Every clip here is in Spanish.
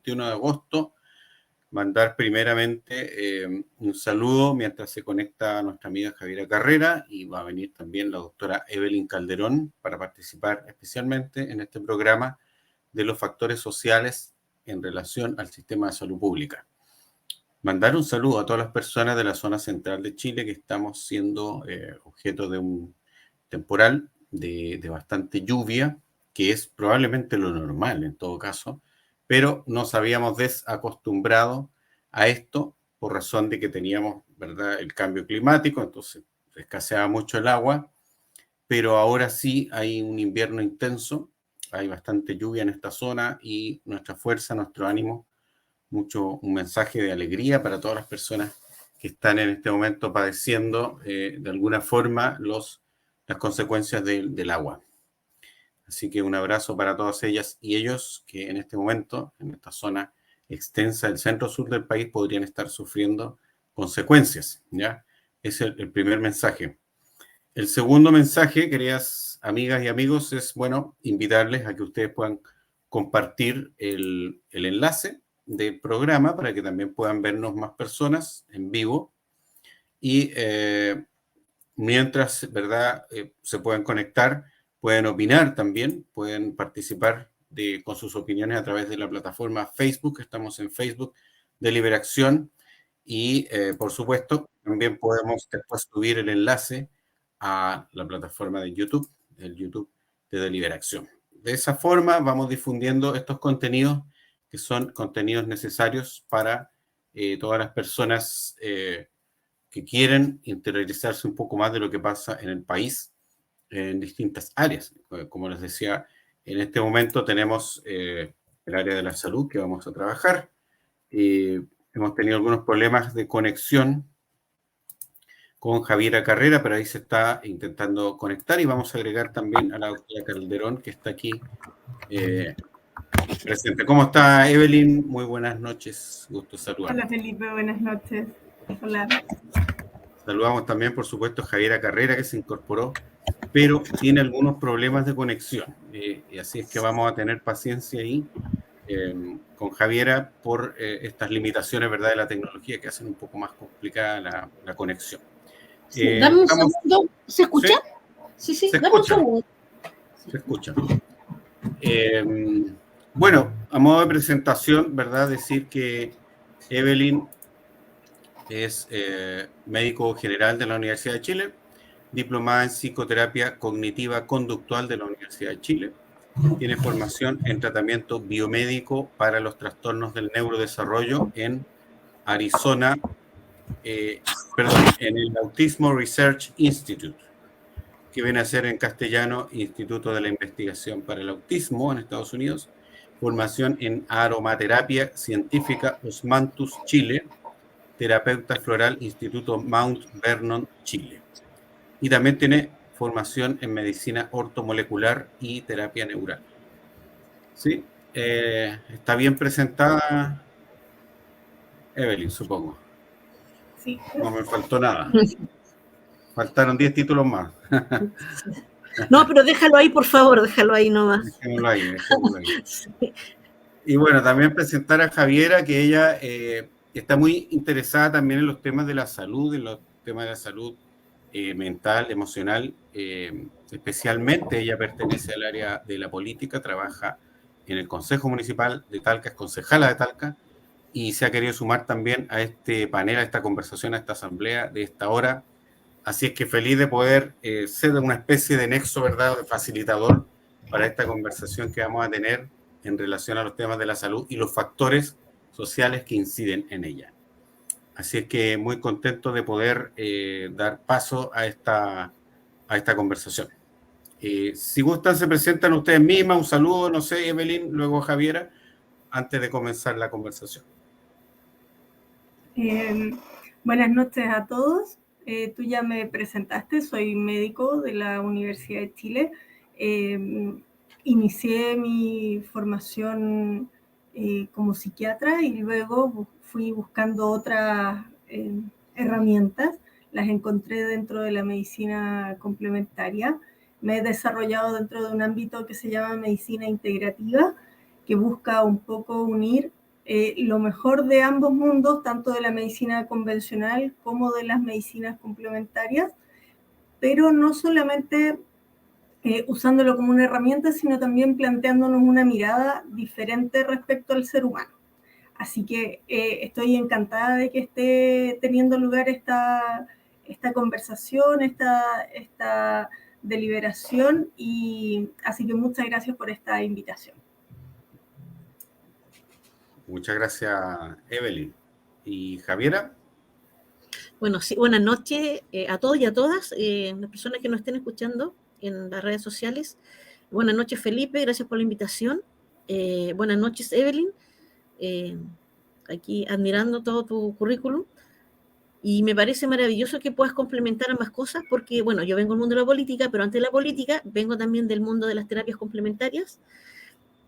21 de agosto. Mandar primeramente un saludo mientras se conecta nuestra amiga Javiera Carrera, y va a venir también la doctora Evelyn Calderón para participar especialmente en este programa de los factores sociales en relación al sistema de salud pública. Mandar un saludo a todas las personas de la zona central de Chile que estamos siendo objeto de un temporal de bastante lluvia, que es probablemente lo normal en todo caso, pero nos habíamos desacostumbrado a esto por razón de que teníamos, ¿verdad?, el cambio climático, entonces escaseaba mucho el agua, pero ahora sí hay un invierno intenso, hay bastante lluvia en esta zona y nuestra fuerza, nuestro ánimo, un mensaje de alegría para todas las personas que están en este momento padeciendo de alguna forma las consecuencias del agua. Así que un abrazo para todas ellas y ellos que en este momento, en esta zona extensa del centro-sur del país, podrían estar sufriendo consecuencias, ¿ya? Es el primer mensaje. El segundo mensaje, queridas amigas y amigos, es, bueno, invitarles a que ustedes puedan compartir el enlace del programa para que también puedan vernos más personas en vivo y mientras, ¿verdad?, se pueden conectar, pueden opinar también, pueden participar con sus opiniones a través de la plataforma Facebook. Estamos en Facebook de Liberación y, por supuesto, también podemos después subir el enlace a la plataforma de YouTube, el YouTube de Deliberación. De esa forma vamos difundiendo estos contenidos que son contenidos necesarios para todas las personas que quieren interiorizarse un poco más de lo que pasa en el país en distintas áreas. Como les decía, en este momento tenemos el área de la salud que vamos a trabajar. Hemos tenido algunos problemas de conexión con Javiera Carrera, pero ahí se está intentando conectar y vamos a agregar también a la doctora Calderón, que está aquí presente. ¿Cómo está, Evelyn? Muy buenas noches, gusto saludar. Hola, Felipe, buenas noches. Hola. Saludamos también, por supuesto, a Javiera Carrera, que se incorporó, pero tiene algunos problemas de conexión. Y así es que vamos a tener paciencia ahí con Javiera por estas limitaciones, ¿verdad?, de la tecnología que hacen un poco más complicada la conexión. Sí, dame un segundo. ¿Se escucha? Sí, sí, dame un segundo. Se escucha. Bueno, a modo de presentación, ¿verdad?, decir que Evelyn es médico general de la Universidad de Chile, diplomada en psicoterapia cognitiva conductual de la Universidad de Chile. Tiene formación en tratamiento biomédico para los trastornos del neurodesarrollo en Arizona, en el Autismo Research Institute, que viene a ser en castellano Instituto de la Investigación para el Autismo en Estados Unidos. Formación en aromaterapia científica Osmanthus, Chile. Terapeuta floral, Instituto Mount Vernon, Chile. Y también tiene formación en medicina ortomolecular y terapia neural. ¿Sí? ¿Está bien presentada, Evelyn, supongo? Sí. No me faltó nada. Faltaron 10 títulos más. No, pero déjalo ahí, por favor, déjalo ahí nomás. Dejémoslo ahí. Sí. Y bueno, también presentar a Javiera, que ella está muy interesada también en los temas de la salud, mental, emocional. Especialmente ella pertenece al área de la política, trabaja en el Consejo Municipal de Talca, es concejala de Talca, y se ha querido sumar también a este panel, a esta conversación, a esta asamblea de esta hora. Así es que feliz de poder ser una especie de nexo, ¿verdad?, de facilitador para esta conversación que vamos a tener en relación a los temas de la salud y los factores sociales que inciden en ella. Así es que muy contento de poder dar paso a esta conversación. Si gustan, se presentan ustedes mismas. Un saludo, no sé, Evelyn, luego Javiera, antes de comenzar la conversación. Buenas noches a todos. Tú ya me presentaste, soy médico de la Universidad de Chile. Inicié mi formación como psiquiatra y luego fui buscando otras herramientas. Las encontré dentro de la medicina complementaria. Me he desarrollado dentro de un ámbito que se llama medicina integrativa, que busca un poco unir lo mejor de ambos mundos, tanto de la medicina convencional como de las medicinas complementarias, pero no solamente usándolo como una herramienta, sino también planteándonos una mirada diferente respecto al ser humano. Así que estoy encantada de que esté teniendo lugar esta conversación, esta deliberación, y así que muchas gracias por esta invitación. Muchas gracias, Evelyn. ¿Y Javiera? Bueno, sí, buenas noches a todos y a todas, las personas que nos estén escuchando en las redes sociales. Buenas noches, Felipe, gracias por la invitación. Buenas noches, Evelyn. Aquí admirando todo tu currículum. Y me parece maravilloso que puedas complementar ambas cosas, porque, bueno, yo vengo del mundo de la política, pero antes de la política vengo también del mundo de las terapias complementarias.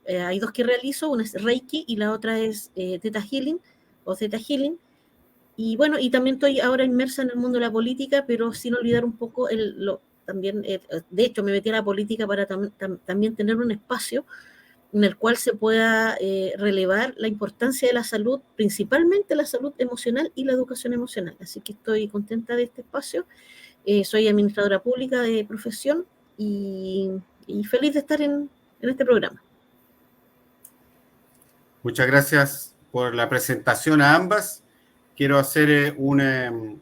Hay dos que realizo, una es Reiki y la otra es Theta Healing o Theta Healing. Y bueno, y también estoy ahora inmersa en el mundo de la política, pero sin olvidar un poco también, de hecho me metí a la política para también tener un espacio en el cual se pueda relevar la importancia de la salud, principalmente la salud emocional y la educación emocional. Así que estoy contenta de este espacio. Soy administradora pública de profesión y feliz de estar en este programa. Muchas gracias por la presentación a ambas. Quiero hacer un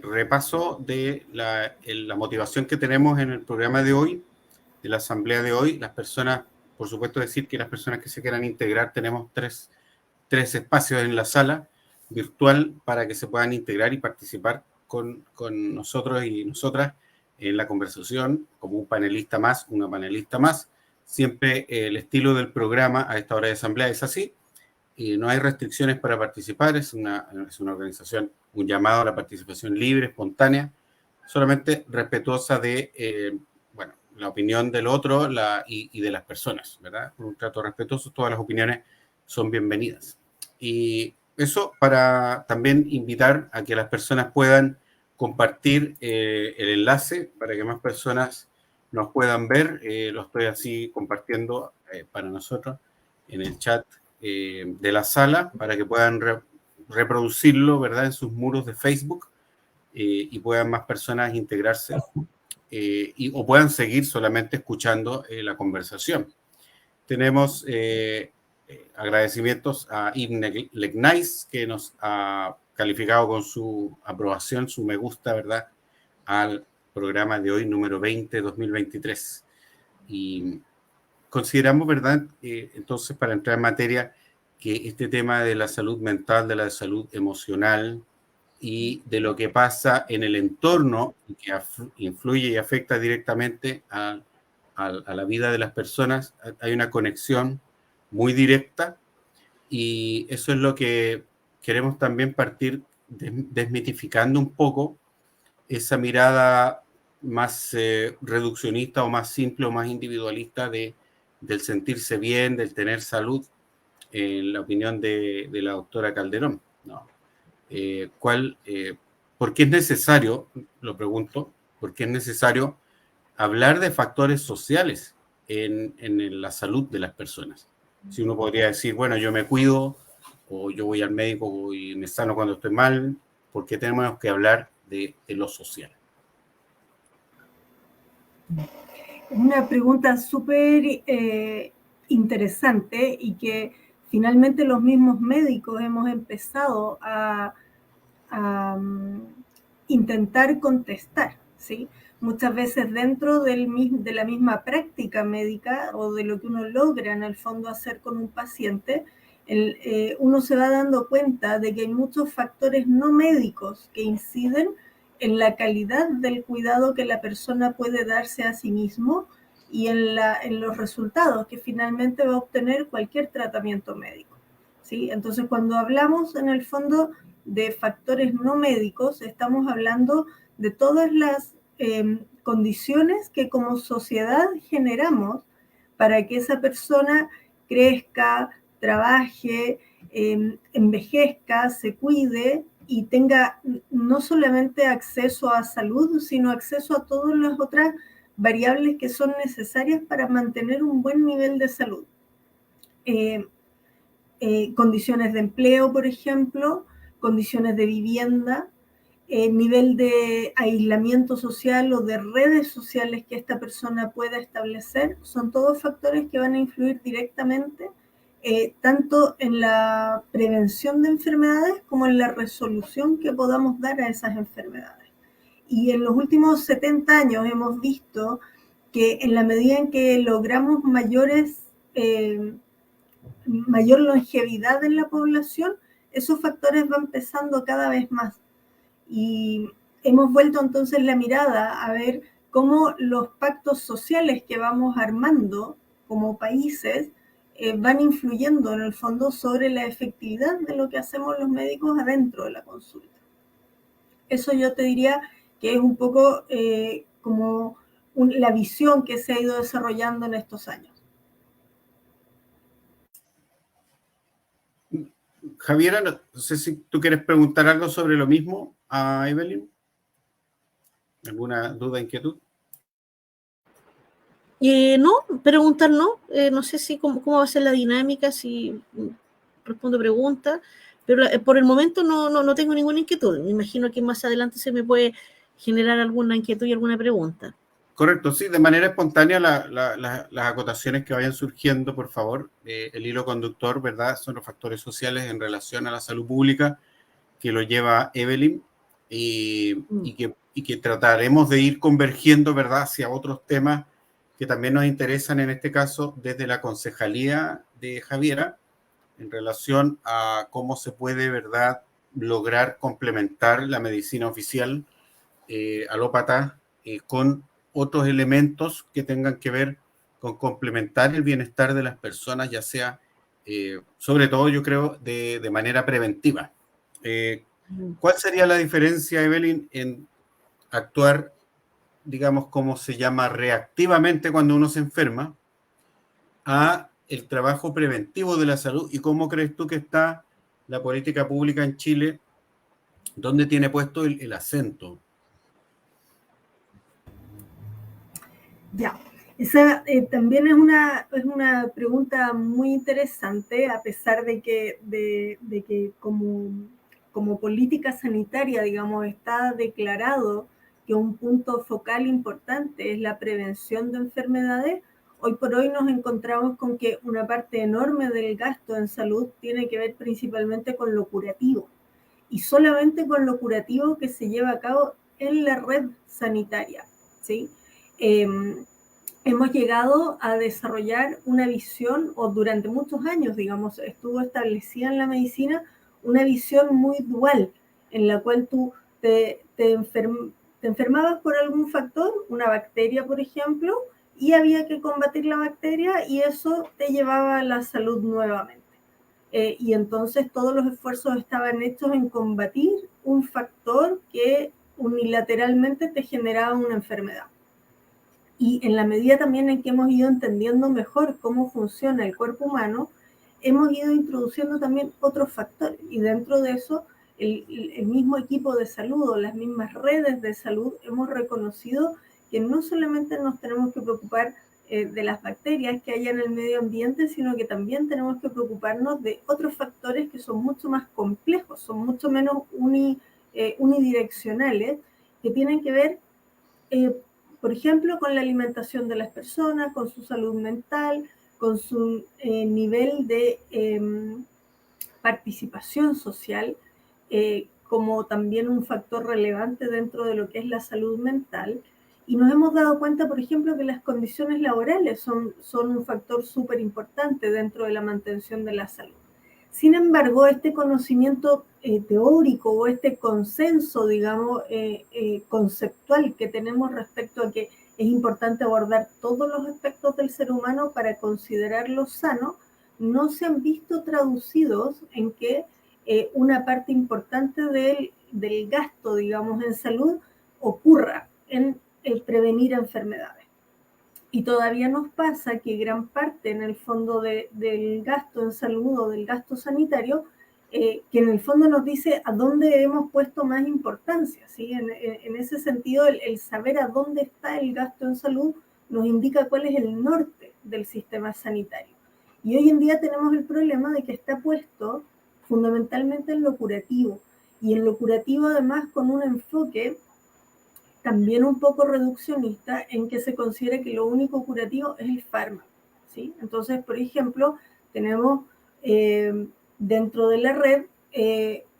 repaso de la motivación que tenemos en el programa de hoy, de la asamblea de hoy. Las personas, por supuesto, decir que las personas que se quieran integrar, tenemos tres espacios en la sala virtual para que se puedan integrar y participar con nosotros y nosotras en la conversación, como un panelista más, una panelista más. Siempre el estilo del programa a esta hora de asamblea es así, y no hay restricciones para participar, es una organización, un llamado a la participación libre, espontánea, solamente respetuosa de la opinión del otro y de las personas, ¿verdad? Por un trato respetuoso, todas las opiniones son bienvenidas. Y eso para también invitar a que las personas puedan compartir el enlace para que más personas nos puedan ver. Lo estoy así compartiendo para nosotros en el chat de la sala para que puedan reproducirlo, ¿verdad?, en sus muros de Facebook y puedan más personas integrarse o puedan seguir solamente escuchando la conversación. Tenemos agradecimientos a Ibn Legnais, que nos ha calificado con su aprobación, su me gusta, ¿verdad?, al programa de hoy, número 20, 2023. Y consideramos, ¿verdad?, entonces, para entrar en materia, que este tema de la salud mental, de la salud emocional y de lo que pasa en el entorno y que influye y afecta directamente a la vida de las personas, hay una conexión muy directa, y eso es lo que queremos también partir desmitificando un poco esa mirada más reduccionista o más simple o más individualista del sentirse bien, del tener salud, en la opinión de la doctora Calderón, ¿no? ¿Por qué es necesario, lo pregunto, por qué es necesario hablar de factores sociales en la salud de las personas? Si uno podría decir, bueno, yo me cuido, o yo voy al médico y me sano cuando estoy mal, ¿por qué tenemos que hablar de lo social? Una pregunta súper interesante, y que finalmente los mismos médicos hemos empezado a intentar contestar, ¿sí? Muchas veces dentro de la misma práctica médica o de lo que uno logra en el fondo hacer con un paciente, uno se va dando cuenta de que hay muchos factores no médicos que inciden en la calidad del cuidado que la persona puede darse a sí mismo y en los resultados que finalmente va a obtener cualquier tratamiento médico, ¿sí? Entonces, cuando hablamos en el fondo de factores no médicos, estamos hablando de todas las condiciones que como sociedad generamos para que esa persona crezca, trabaje, envejezca, se cuide y tenga no solamente acceso a salud, sino acceso a todas las otras variables que son necesarias para mantener un buen nivel de salud. condiciones de empleo, por ejemplo, condiciones de vivienda, nivel de aislamiento social o de redes sociales que esta persona pueda establecer, son todos factores que van a influir directamente tanto en la prevención de enfermedades como en la resolución que podamos dar a esas enfermedades. Y en los últimos 70 años hemos visto que en la medida en que logramos mayor longevidad en la población, esos factores van pesando cada vez más. Y hemos vuelto entonces la mirada a ver cómo los pactos sociales que vamos armando como países van influyendo en el fondo sobre la efectividad de lo que hacemos los médicos adentro de la consulta. Eso yo te diría que es un poco como la visión que se ha ido desarrollando en estos años. Javiera, no sé si tú quieres preguntar algo sobre lo mismo a Evelyn. ¿Alguna duda, inquietud? No, preguntar no. No sé si cómo va a ser la dinámica, si respondo preguntas, pero por el momento no tengo ninguna inquietud. Me imagino que más adelante se me puede generar alguna inquietud y alguna pregunta. Correcto, sí, de manera espontánea las acotaciones que vayan surgiendo, por favor. El hilo conductor, ¿verdad? Son los factores sociales en relación a la salud pública que lo lleva Evelyn y que trataremos de ir convergiendo, ¿verdad?, hacia otros temas que también nos interesan, en este caso, desde la concejalía de Javiera, en relación a cómo se puede, ¿verdad?, lograr complementar la medicina oficial alópata con otros elementos que tengan que ver con complementar el bienestar de las personas, ya sea, sobre todo yo creo, de manera preventiva. ¿Cuál sería la diferencia, Evelyn, en actuar, digamos, como se llama, reactivamente cuando uno se enferma, a el trabajo preventivo de la salud? ¿Y cómo crees tú que está la política pública en Chile? ¿Dónde tiene puesto el acento? Ya, esa también es una pregunta muy interesante, a pesar de que como política sanitaria, digamos, está declarado que un punto focal importante es la prevención de enfermedades. Hoy por hoy nos encontramos con que una parte enorme del gasto en salud tiene que ver principalmente con lo curativo, y solamente con lo curativo que se lleva a cabo en la red sanitaria, ¿sí? Hemos llegado a desarrollar una visión, o durante muchos años, digamos, estuvo establecida en la medicina una visión muy dual, en la cual tú te enfermabas por algún factor, una bacteria, por ejemplo, y había que combatir la bacteria y eso te llevaba a la salud nuevamente. Y entonces todos los esfuerzos estaban hechos en combatir un factor que unilateralmente te generaba una enfermedad. Y en la medida también en que hemos ido entendiendo mejor cómo funciona el cuerpo humano, hemos ido introduciendo también otros factores. Y dentro de eso, el mismo equipo de salud o las mismas redes de salud hemos reconocido que no solamente nos tenemos que preocupar de las bacterias que hay en el medio ambiente, sino que también tenemos que preocuparnos de otros factores que son mucho más complejos, son mucho menos unidireccionales, que tienen que ver por ejemplo, con la alimentación de las personas, con su salud mental, con su nivel de participación social, como también un factor relevante dentro de lo que es la salud mental. Y nos hemos dado cuenta, por ejemplo, que las condiciones laborales son un factor súper importante dentro de la mantención de la salud. Sin embargo, este conocimiento teórico o este consenso, digamos, conceptual que tenemos respecto a que es importante abordar todos los aspectos del ser humano para considerarlos sanos, no se han visto traducidos en que una parte importante del gasto, digamos, en salud ocurra en el prevenir enfermedades. Y todavía nos pasa que gran parte en el fondo del gasto en salud o del gasto sanitario, que en el fondo nos dice a dónde hemos puesto más importancia, ¿sí? En ese sentido, el saber a dónde está el gasto en salud nos indica cuál es el norte del sistema sanitario. Y hoy en día tenemos el problema de que está puesto fundamentalmente en lo curativo, y en lo curativo además con un enfoque también un poco reduccionista, en que se considera que lo único curativo es el fármaco, ¿sí? Entonces, por ejemplo, tenemos dentro de la red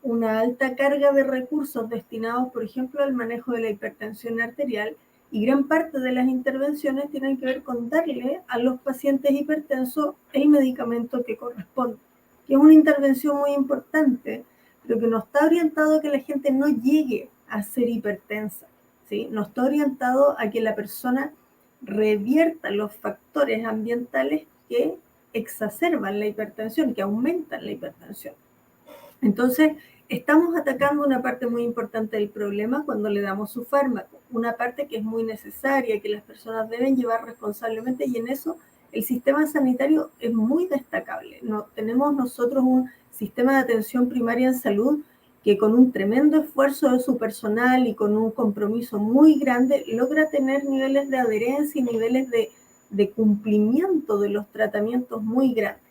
una alta carga de recursos destinados, por ejemplo, al manejo de la hipertensión arterial, y gran parte de las intervenciones tienen que ver con darle a los pacientes hipertensos el medicamento que corresponde, que es una intervención muy importante, pero que no está orientado a que la gente no llegue a ser hipertensa, ¿sí? No está orientado a que la persona revierta los factores ambientales que exacerban la hipertensión, que aumentan la hipertensión. Entonces, estamos atacando una parte muy importante del problema cuando le damos su fármaco, una parte que es muy necesaria, que las personas deben llevar responsablemente, y en eso el sistema sanitario es muy destacable. No, tenemos nosotros un sistema de atención primaria en salud que con un tremendo esfuerzo de su personal y con un compromiso muy grande logra tener niveles de adherencia y niveles de cumplimiento de los tratamientos muy grandes.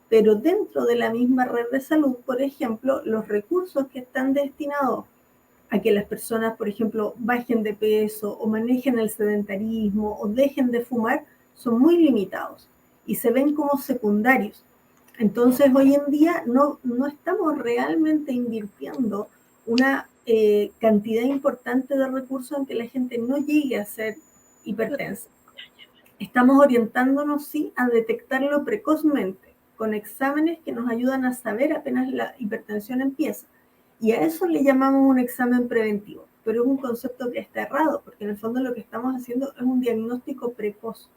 Pero dentro de la misma red de salud, por ejemplo, los recursos que están destinados a que las personas, por ejemplo, bajen de peso o manejen el sedentarismo o dejen de fumar, son muy limitados y se ven como secundarios. Entonces, hoy en día no estamos realmente invirtiendo una cantidad importante de recursos en que la gente no llegue a ser hipertensa. Estamos orientándonos, sí, a detectarlo precozmente, con exámenes que nos ayudan a saber apenas la hipertensión empieza. Y a eso le llamamos un examen preventivo, pero es un concepto que está errado, porque en el fondo lo que estamos haciendo es un diagnóstico precoz.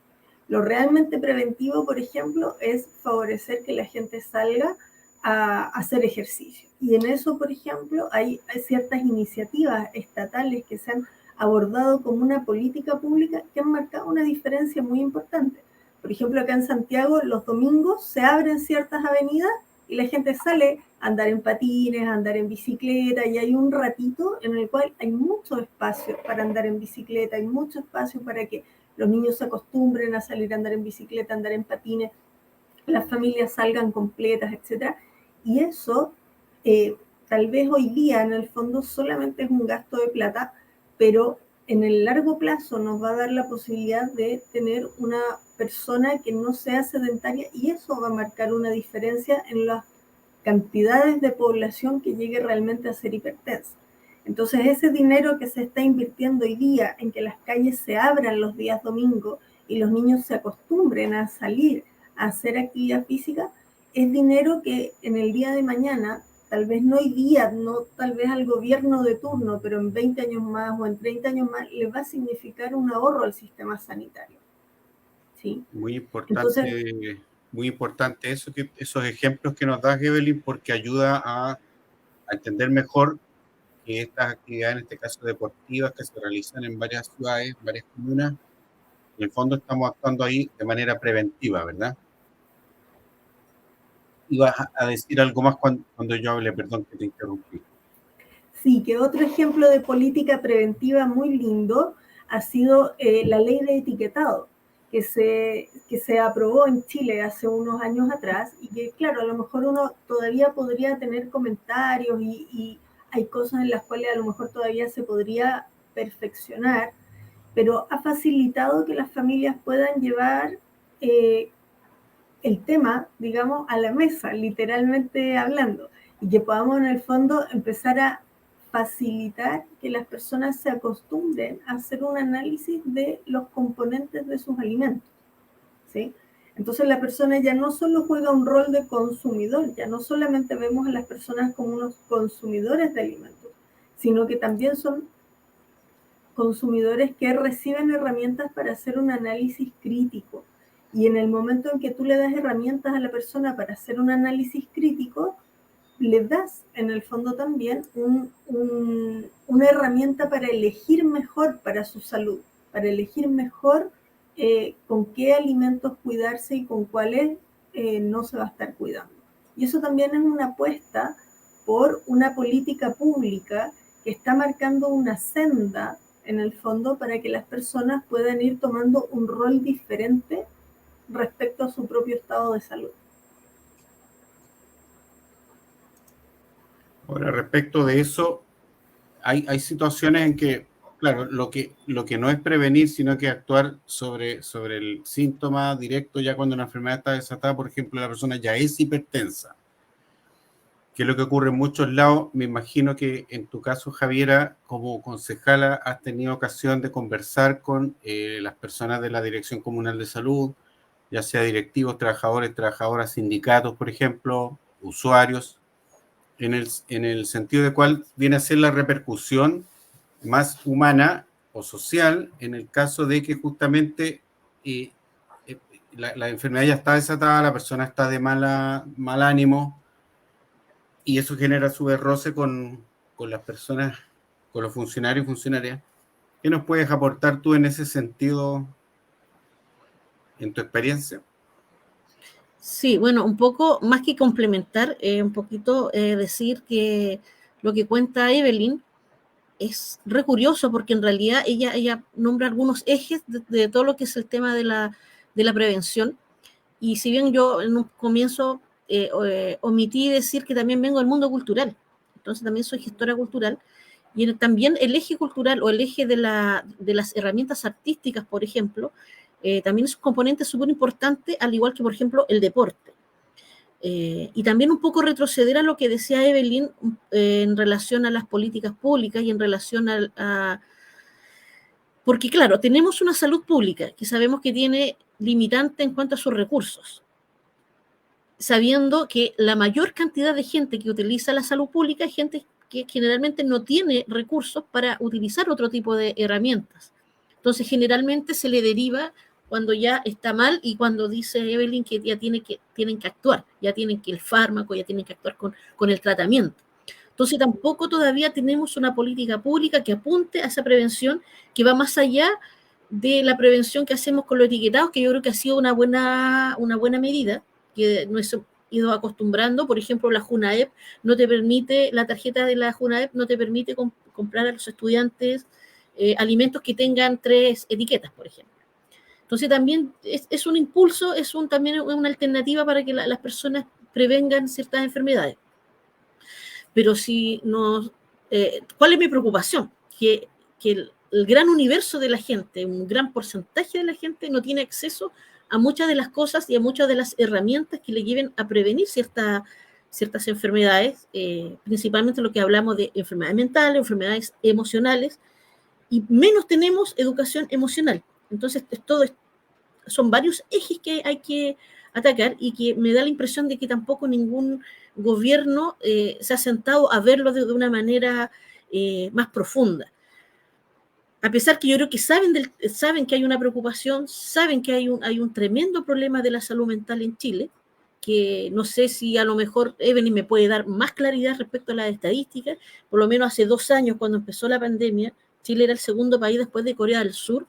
Lo realmente preventivo, por ejemplo, es favorecer que la gente salga a hacer ejercicio. Y en eso, por ejemplo, hay ciertas iniciativas estatales que se han abordado como una política pública que han marcado una diferencia muy importante. Por ejemplo, acá en Santiago, los domingos se abren ciertas avenidas y la gente sale a andar en patines, a andar en bicicleta, y hay un ratito en el cual hay mucho espacio para andar en bicicleta, hay mucho espacio para que los niños se acostumbren a salir a andar en bicicleta, a andar en patines, las familias salgan completas, etc. Y eso, tal vez hoy día en el fondo solamente es un gasto de plata, pero en el largo plazo nos va a dar la posibilidad de tener una persona que no sea sedentaria, y eso va a marcar una diferencia en las cantidades de población que llegue realmente a ser hipertensa. Entonces, ese dinero que se está invirtiendo hoy día en que las calles se abran los días domingos y los niños se acostumbren a salir a hacer actividad física, es dinero que en el día de mañana, tal vez no hoy día, no tal vez al gobierno de turno, pero en 20 años más o en 30 años más, le va a significar un ahorro al sistema sanitario. ¿Sí? Muy Entonces, importante eso, esos ejemplos que nos das, Evelyn, porque ayuda a entender mejor que estas actividades, en este caso deportivas, que se realizan en varias ciudades, varias comunas, en el fondo estamos actuando ahí de manera preventiva, ¿verdad? Ibas a decir algo más cuando yo hable, perdón que te interrumpí. sí, que otro ejemplo de política preventiva muy lindo ha sido la ley de etiquetado, que se aprobó en Chile hace unos años atrás, y que, claro, a lo mejor uno todavía podría tener comentarios y hay cosas en las cuales a lo mejor todavía se podría perfeccionar, pero ha facilitado que las familias puedan llevar el tema, digamos, a la mesa, literalmente hablando, y que podamos en el fondo empezar a facilitar que las personas se acostumbren a hacer un análisis de los componentes de sus alimentos, ¿sí? Entonces la persona ya no solo juega un rol de consumidor, ya no solamente vemos a las personas como unos consumidores de alimentos, sino que también son consumidores que reciben herramientas para hacer un análisis crítico. Y en el momento en que tú le das herramientas a la persona para hacer un análisis crítico, le das en el fondo también una herramienta para elegir mejor para su salud, para elegir mejor con qué alimentos cuidarse y con cuáles no se va a estar cuidando. Y eso también es una apuesta por una política pública que está marcando una senda en el fondo para que las personas puedan ir tomando un rol diferente respecto a su propio estado de salud. Ahora, respecto de eso, hay situaciones en que, claro, lo que no es prevenir, sino que actuar sobre el síntoma directo ya cuando una enfermedad está desatada. Por ejemplo, la persona ya es hipertensa, que es lo que ocurre en muchos lados. Me imagino que en tu caso, Javiera, como concejala, has tenido ocasión de conversar con las personas de la Dirección Comunal de Salud, ya sea directivos, trabajadores, trabajadoras, sindicatos, por ejemplo, usuarios, en el sentido de cuál viene a ser la repercusión más humana o social en el caso de que justamente eh, la enfermedad ya está desatada, la persona está de mal ánimo, y eso genera su roce con las personas, con los funcionarios y funcionarias. ¿Qué nos puedes aportar tú en ese sentido, en tu experiencia? Sí, bueno, un poco más que complementar, un poquito decir que lo que cuenta Evelyn es re curioso porque en realidad ella nombra algunos ejes de todo lo que es el tema de la prevención. Y si bien yo en un comienzo omití decir que también vengo del mundo cultural, entonces también soy gestora cultural, y también el eje cultural o el eje de las herramientas artísticas, por ejemplo, también es un componente súper importante, al igual que, por ejemplo, el deporte. Y también un poco retroceder a lo que decía Evelyn en relación a las políticas públicas y en relación porque claro, tenemos una salud pública que sabemos que tiene limitante en cuanto a sus recursos, sabiendo que la mayor cantidad de gente que utiliza la salud pública es gente que generalmente no tiene recursos para utilizar otro tipo de herramientas. Entonces, generalmente se le deriva cuando ya está mal y cuando dice Evelyn que ya tienen que actuar, ya tienen que el fármaco, ya tienen que actuar con el tratamiento. Entonces, tampoco todavía tenemos una política pública que apunte a esa prevención que va más allá de la prevención que hacemos con los etiquetados, que yo creo que ha sido una buena medida, que nos hemos ido acostumbrando. Por ejemplo, la JUNAEP no te permite, la tarjeta de la JUNAEP no te permite comprar a los estudiantes alimentos que tengan 3 etiquetas, por ejemplo. Entonces también es un impulso, también una alternativa para que las personas prevengan ciertas enfermedades. Pero si nos... ¿cuál es mi preocupación? Que el gran universo de la gente, un gran porcentaje de la gente no tiene acceso a muchas de las cosas y a muchas de las herramientas que le lleven a prevenir ciertas enfermedades, principalmente lo que hablamos de enfermedades mentales, enfermedades emocionales, y menos tenemos educación emocional. Entonces, son varios ejes que hay que atacar y que me da la impresión de que tampoco ningún gobierno se ha sentado a verlo de una manera más profunda. A pesar que yo creo que saben que hay una preocupación, saben que hay un tremendo problema de la salud mental en Chile, que no sé si a lo mejor Evelyn me puede dar más claridad respecto a las estadísticas. Por lo menos hace 2 años, cuando empezó la pandemia, Chile era el segundo país después de Corea del Sur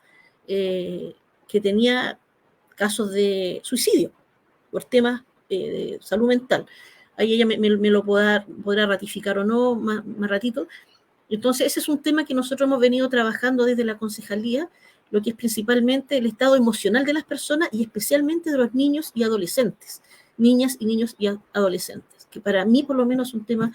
que tenía casos de suicidio por temas de salud mental. Ahí ella me lo podrá ratificar o no más ratito. Entonces, ese es un tema que nosotros hemos venido trabajando desde la concejalía, lo que es principalmente el estado emocional de las personas y especialmente de los niños y adolescentes, niñas y niños y adolescentes, que para mí por lo menos es un tema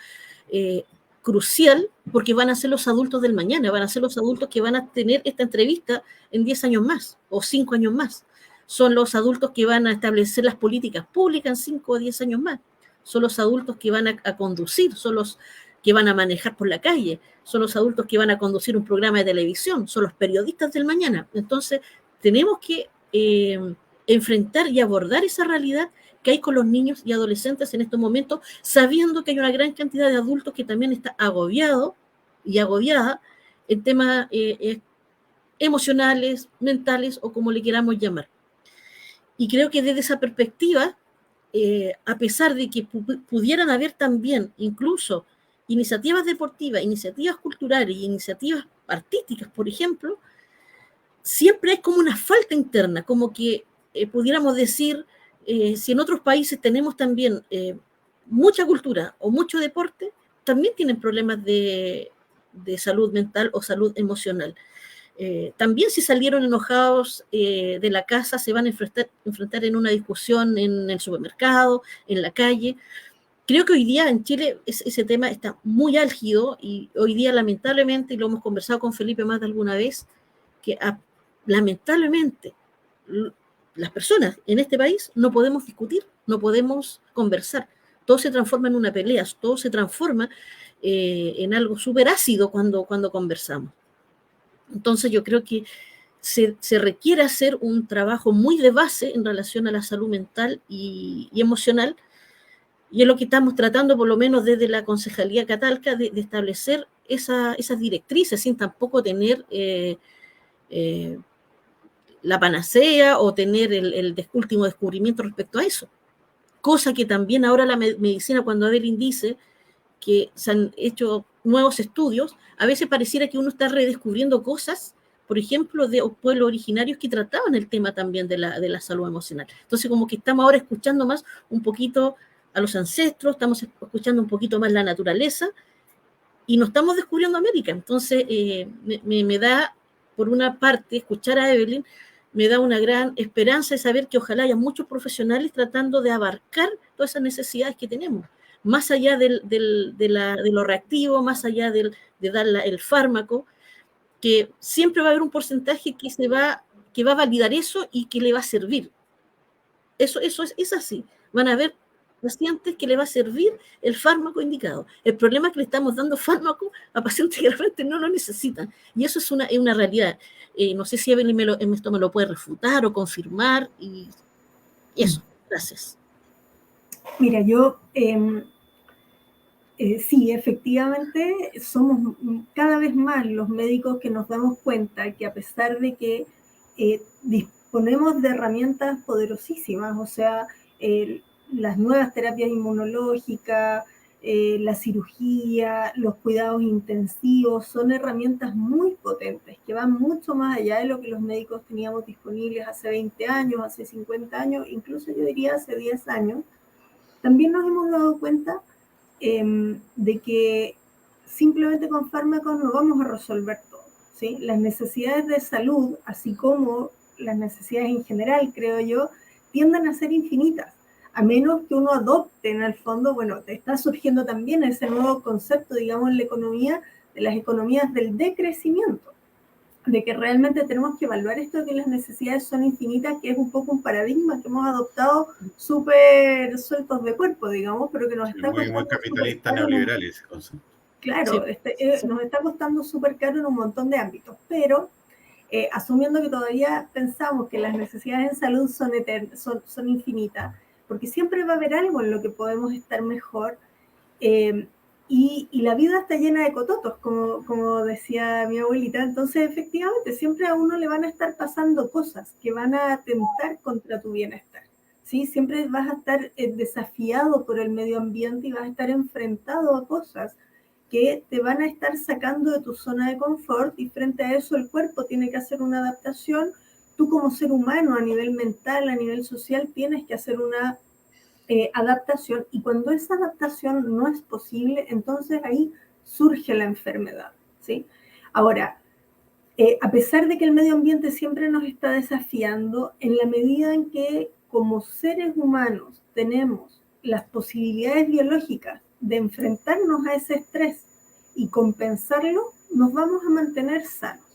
crucial, porque van a ser los adultos del mañana, van a ser los adultos que van a tener esta entrevista en 10 años más o 5 años más. Son los adultos que van a establecer las políticas públicas en 5 o 10 años más. Son los adultos que van a conducir, son los que van a manejar por la calle, son los adultos que van a conducir un programa de televisión, son los periodistas del mañana. Entonces, tenemos que enfrentar y abordar esa realidad que hay con los niños y adolescentes en estos momentos, sabiendo que hay una gran cantidad de adultos que también está agobiado y agobiada en temas emocionales, mentales o como le queramos llamar. Y creo que desde esa perspectiva, a pesar de que pudieran haber también incluso iniciativas deportivas, iniciativas culturales y iniciativas artísticas, por ejemplo, siempre hay como una falta interna, como que pudiéramos decir, si en otros países tenemos también mucha cultura o mucho deporte, también tienen problemas de salud mental o salud emocional. También si salieron enojados de la casa, se van a enfrentar en una discusión en el supermercado, en la calle. Creo que hoy día en Chile ese tema está muy álgido y hoy día lamentablemente, y lo hemos conversado con Felipe más de alguna vez, que lamentablemente las personas en este país no podemos discutir, no podemos conversar. Todo se transforma en una pelea, todo se transforma en algo súper ácido cuando conversamos. Entonces yo creo que se requiere hacer un trabajo muy de base en relación a la salud mental y emocional, y es lo que estamos tratando, por lo menos desde la Concejalía Catalca, de establecer esas directrices sin tampoco tener la panacea o tener el último descubrimiento respecto a eso. Cosa que también ahora la medicina, cuando Evelyn dice que se han hecho nuevos estudios, a veces pareciera que uno está redescubriendo cosas, por ejemplo, de pueblos originarios que trataban el tema también de la salud emocional. Entonces, como que estamos ahora escuchando más un poquito a los ancestros, estamos escuchando un poquito más la naturaleza y no estamos descubriendo América. Entonces, me da, por una parte, escuchar a Evelyn, me da una gran esperanza de saber que ojalá haya muchos profesionales tratando de abarcar todas esas necesidades que tenemos, más allá de lo reactivo, más allá de dar el fármaco, que siempre va a haber un porcentaje que va a validar eso y que le va a servir. Eso es así. Van a haber pacientes que le va a servir el fármaco indicado. El problema es que le estamos dando fármaco a pacientes que realmente no lo necesitan. Y eso es una realidad. No sé si Evelyn esto me lo puede refutar o confirmar. Y eso, gracias. Mira, yo sí, efectivamente, somos cada vez más los médicos que nos damos cuenta que a pesar de que disponemos de herramientas poderosísimas, o sea, las nuevas terapias inmunológicas, la cirugía, los cuidados intensivos, son herramientas muy potentes que van mucho más allá de lo que los médicos teníamos disponibles hace 20 años, hace 50 años, incluso yo diría hace 10 años. También nos hemos dado cuenta de que simplemente con fármacos no vamos a resolver todo, ¿sí? Las necesidades de salud, así como las necesidades en general, creo yo, tienden a ser infinitas, a menos que uno adopte en el fondo, bueno, está surgiendo también ese nuevo concepto, digamos, en la economía, de las economías del decrecimiento, de que realmente tenemos que evaluar esto de que las necesidades son infinitas, que es un poco un paradigma que hemos adoptado súper sueltos de cuerpo, digamos, pero que nos está costando muy capitalista neoliberal ese concepto. Claro, sí. Nos está costando súper caro en un montón de ámbitos, pero asumiendo que todavía pensamos que las necesidades en salud son infinitas, porque siempre va a haber algo en lo que podemos estar mejor, y la vida está llena de cototos, como decía mi abuelita. Entonces, efectivamente, siempre a uno le van a estar pasando cosas que van a atentar contra tu bienestar, ¿sí? Siempre vas a estar desafiado por el medio ambiente y vas a estar enfrentado a cosas que te van a estar sacando de tu zona de confort, y frente a eso el cuerpo tiene que hacer una adaptación. Tú como ser humano, a nivel mental, a nivel social, tienes que hacer una adaptación, y cuando esa adaptación no es posible, entonces ahí surge la enfermedad, ¿sí? Ahora, a pesar de que el medio ambiente siempre nos está desafiando, en la medida en que como seres humanos tenemos las posibilidades biológicas de enfrentarnos a ese estrés y compensarlo, nos vamos a mantener sanos.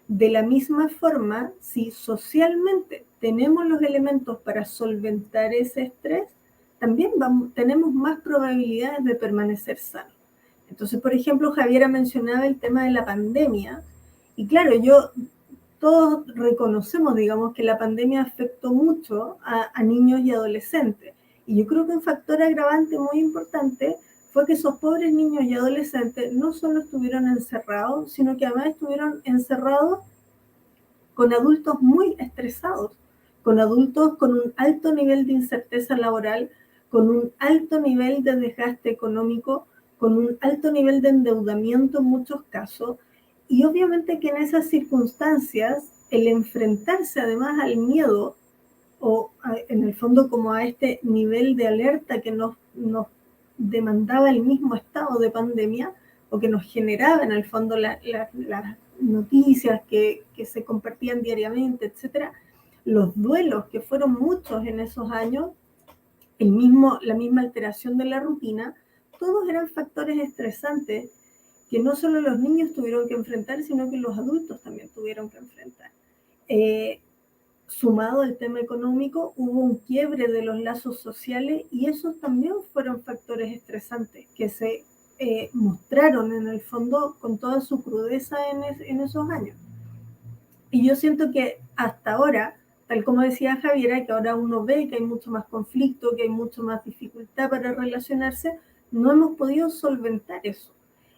De la misma forma, si socialmente tenemos los elementos para solventar ese estrés, también tenemos más probabilidades de permanecer sanos. Entonces, por ejemplo, Javiera mencionaba el tema de la pandemia, y claro, todos reconocemos, digamos, que la pandemia afectó mucho a niños y adolescentes, y yo creo que un factor agravante muy importante fue que esos pobres niños y adolescentes no solo estuvieron encerrados, sino que además estuvieron encerrados con adultos muy estresados, con adultos con un alto nivel de incerteza laboral, con un alto nivel de desgaste económico, con un alto nivel de endeudamiento en muchos casos, y obviamente que en esas circunstancias el enfrentarse además al miedo, o en el fondo como a este nivel de alerta que nos demandaba el mismo estado de pandemia, o que nos generaba en el fondo las noticias que se compartían diariamente, etcétera, los duelos que fueron muchos en esos años, la misma alteración de la rutina, todos eran factores estresantes que no solo los niños tuvieron que enfrentar, sino que los adultos también tuvieron que enfrentar. Sumado al tema económico, hubo un quiebre de los lazos sociales y esos también fueron factores estresantes que se mostraron en el fondo con toda su crudeza en esos años. Y yo siento que hasta ahora, tal como decía Javiera, que ahora uno ve que hay mucho más conflicto, que hay mucho más dificultad para relacionarse, no hemos podido solventar eso.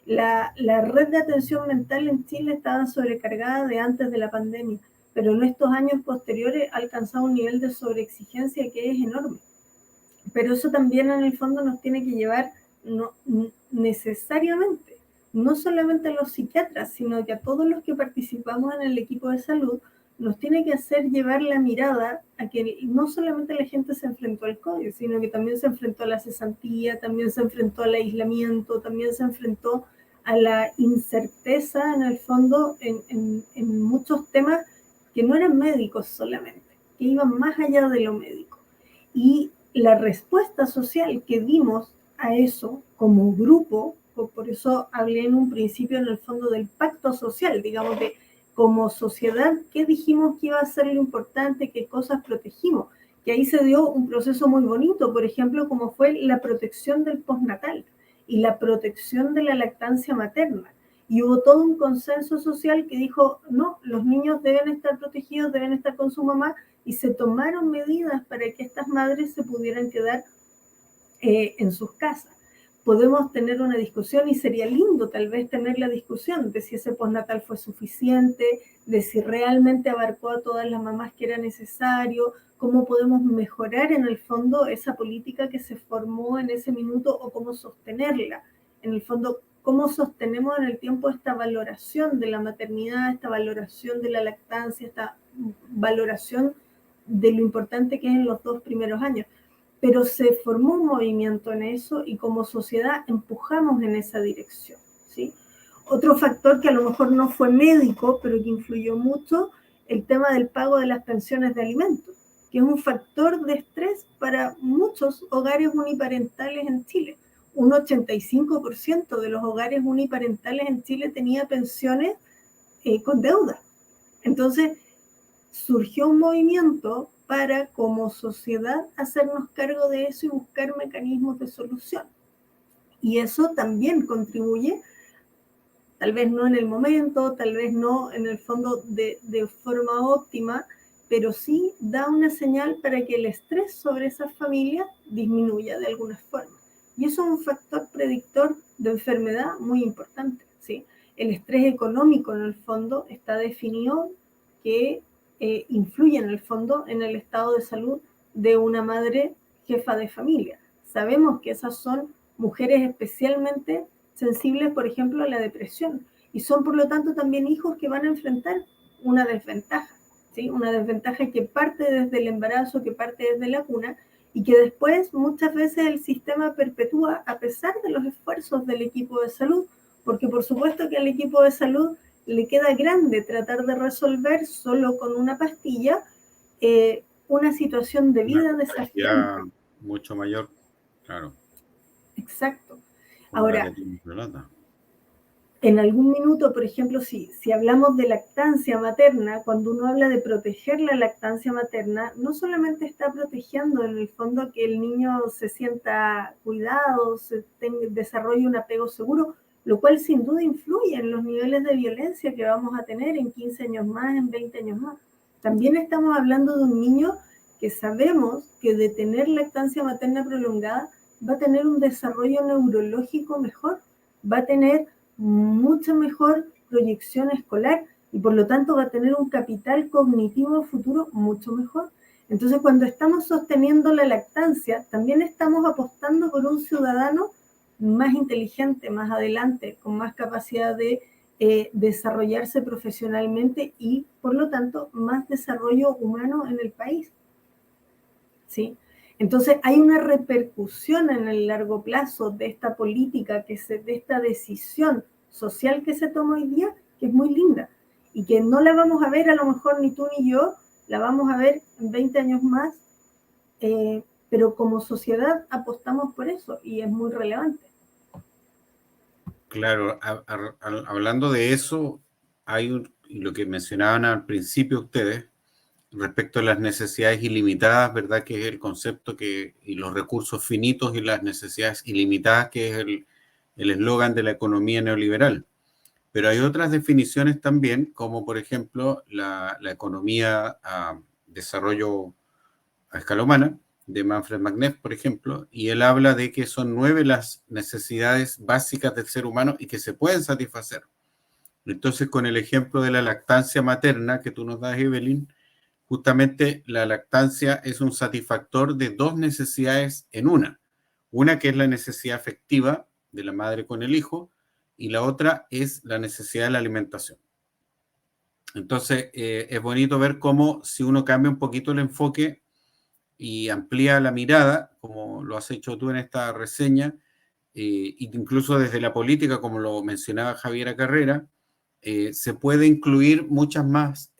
La red de atención mental en Chile estaba sobrecargada de antes de la pandemia, pero en estos años posteriores ha alcanzado un nivel de sobreexigencia que es enorme. Pero eso también en el fondo nos tiene que llevar necesariamente, no solamente a los psiquiatras, sino que a todos los que participamos en el equipo de salud, nos tiene que hacer llevar la mirada a que no solamente la gente se enfrentó al COVID, sino que también se enfrentó a la cesantía, también se enfrentó al aislamiento, también se enfrentó a la incerteza en el fondo en muchos temas que no eran médicos solamente, que iban más allá de lo médico. Y la respuesta social que dimos a eso como grupo, por eso hablé en un principio en el fondo del pacto social, digamos, de como sociedad, ¿qué dijimos que iba a ser lo importante? ¿Qué cosas protegimos? Que ahí se dio un proceso muy bonito, por ejemplo, como fue la protección del postnatal y la protección de la lactancia materna. Y hubo todo un consenso social que dijo, no, los niños deben estar protegidos, deben estar con su mamá, y se tomaron medidas para que estas madres se pudieran quedar en sus casas. Podemos tener una discusión y sería lindo tal vez tener la discusión de si ese postnatal fue suficiente, de si realmente abarcó a todas las mamás que era necesario, cómo podemos mejorar en el fondo esa política que se formó en ese minuto o cómo sostenerla. En el fondo, cómo sostenemos en el tiempo esta valoración de la maternidad, esta valoración de la lactancia, esta valoración de lo importante que es en los 2 primeros años. Pero se formó un movimiento en eso y como sociedad empujamos en esa dirección, ¿sí? Otro factor que a lo mejor no fue médico, pero que influyó mucho, el tema del pago de las pensiones de alimentos, que es un factor de estrés para muchos hogares uniparentales en Chile. Un 85% de los hogares uniparentales en Chile tenía pensiones con deuda. Entonces, surgió un movimiento para, como sociedad, hacernos cargo de eso y buscar mecanismos de solución. Y eso también contribuye, tal vez no en el momento, tal vez no en el fondo de forma óptima, pero sí da una señal para que el estrés sobre esas familias disminuya de alguna forma. Y eso es un factor predictor de enfermedad muy importante, ¿sí? El estrés económico, en el fondo, está definido que influye en el fondo en el estado de salud de una madre jefa de familia. Sabemos que esas son mujeres especialmente sensibles, por ejemplo, a la depresión, y son por lo tanto también hijos que van a enfrentar una desventaja, ¿sí? Una desventaja que parte desde el embarazo, que parte desde la cuna, y que después muchas veces el sistema perpetúa a pesar de los esfuerzos del equipo de salud, porque por supuesto que al equipo de salud le queda grande tratar de resolver solo con una pastilla una situación de vida desafiante. Mucho mayor, claro. Exacto. Ahora, en algún minuto, por ejemplo, si hablamos de lactancia materna, cuando uno habla de proteger la lactancia materna, no solamente está protegiendo en el fondo que el niño se sienta cuidado, desarrolle un apego seguro, lo cual sin duda influye en los niveles de violencia que vamos a tener en 15 años más, en 20 años más. También estamos hablando de un niño que sabemos que de tener lactancia materna prolongada va a tener un desarrollo neurológico mejor, va a tener mucha mejor proyección escolar y por lo tanto va a tener un capital cognitivo futuro mucho mejor. Entonces, cuando estamos sosteniendo la lactancia, también estamos apostando por un ciudadano más inteligente, más adelante, con más capacidad de desarrollarse profesionalmente y, por lo tanto, más desarrollo humano en el país. ¿Sí? Entonces, hay una repercusión en el largo plazo de esta política, de esta decisión social que se toma hoy día, que es muy linda y que no la vamos a ver a lo mejor ni tú ni yo, la vamos a ver en 20 años más pero como sociedad apostamos por eso y es muy relevante. Claro, hablando de eso, y lo que mencionaban al principio ustedes, respecto a las necesidades ilimitadas, ¿verdad? Que es el concepto y los recursos finitos y las necesidades ilimitadas, que es el eslogan de la economía neoliberal. Pero hay otras definiciones también, como por ejemplo la economía a desarrollo a escala humana, de Manfred Magneff, por ejemplo, y él habla de que son 9 las necesidades básicas del ser humano y que se pueden satisfacer. Entonces, con el ejemplo de la lactancia materna que tú nos das, Evelyn, justamente la lactancia es un satisfactor de 2 necesidades en una. Una que es la necesidad afectiva de la madre con el hijo y la otra es la necesidad de la alimentación. Entonces, es bonito ver cómo si uno cambia un poquito el enfoque y amplía la mirada, como lo has hecho tú en esta reseña, incluso desde la política, como lo mencionaba Javiera Carrera, se puede incluir muchas más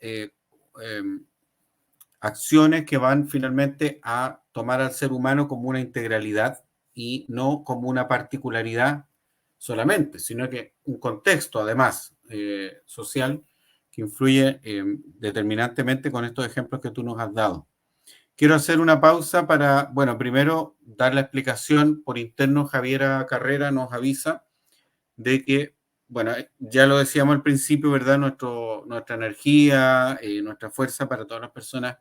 acciones que van finalmente a tomar al ser humano como una integralidad y no como una particularidad solamente, sino que un contexto además social que influye determinantemente con estos ejemplos que tú nos has dado. Quiero hacer una pausa para, bueno, primero dar la explicación por interno. Javiera Carrera nos avisa de que, bueno, ya lo decíamos al principio, ¿verdad? Nuestra energía, nuestra fuerza para todas las personas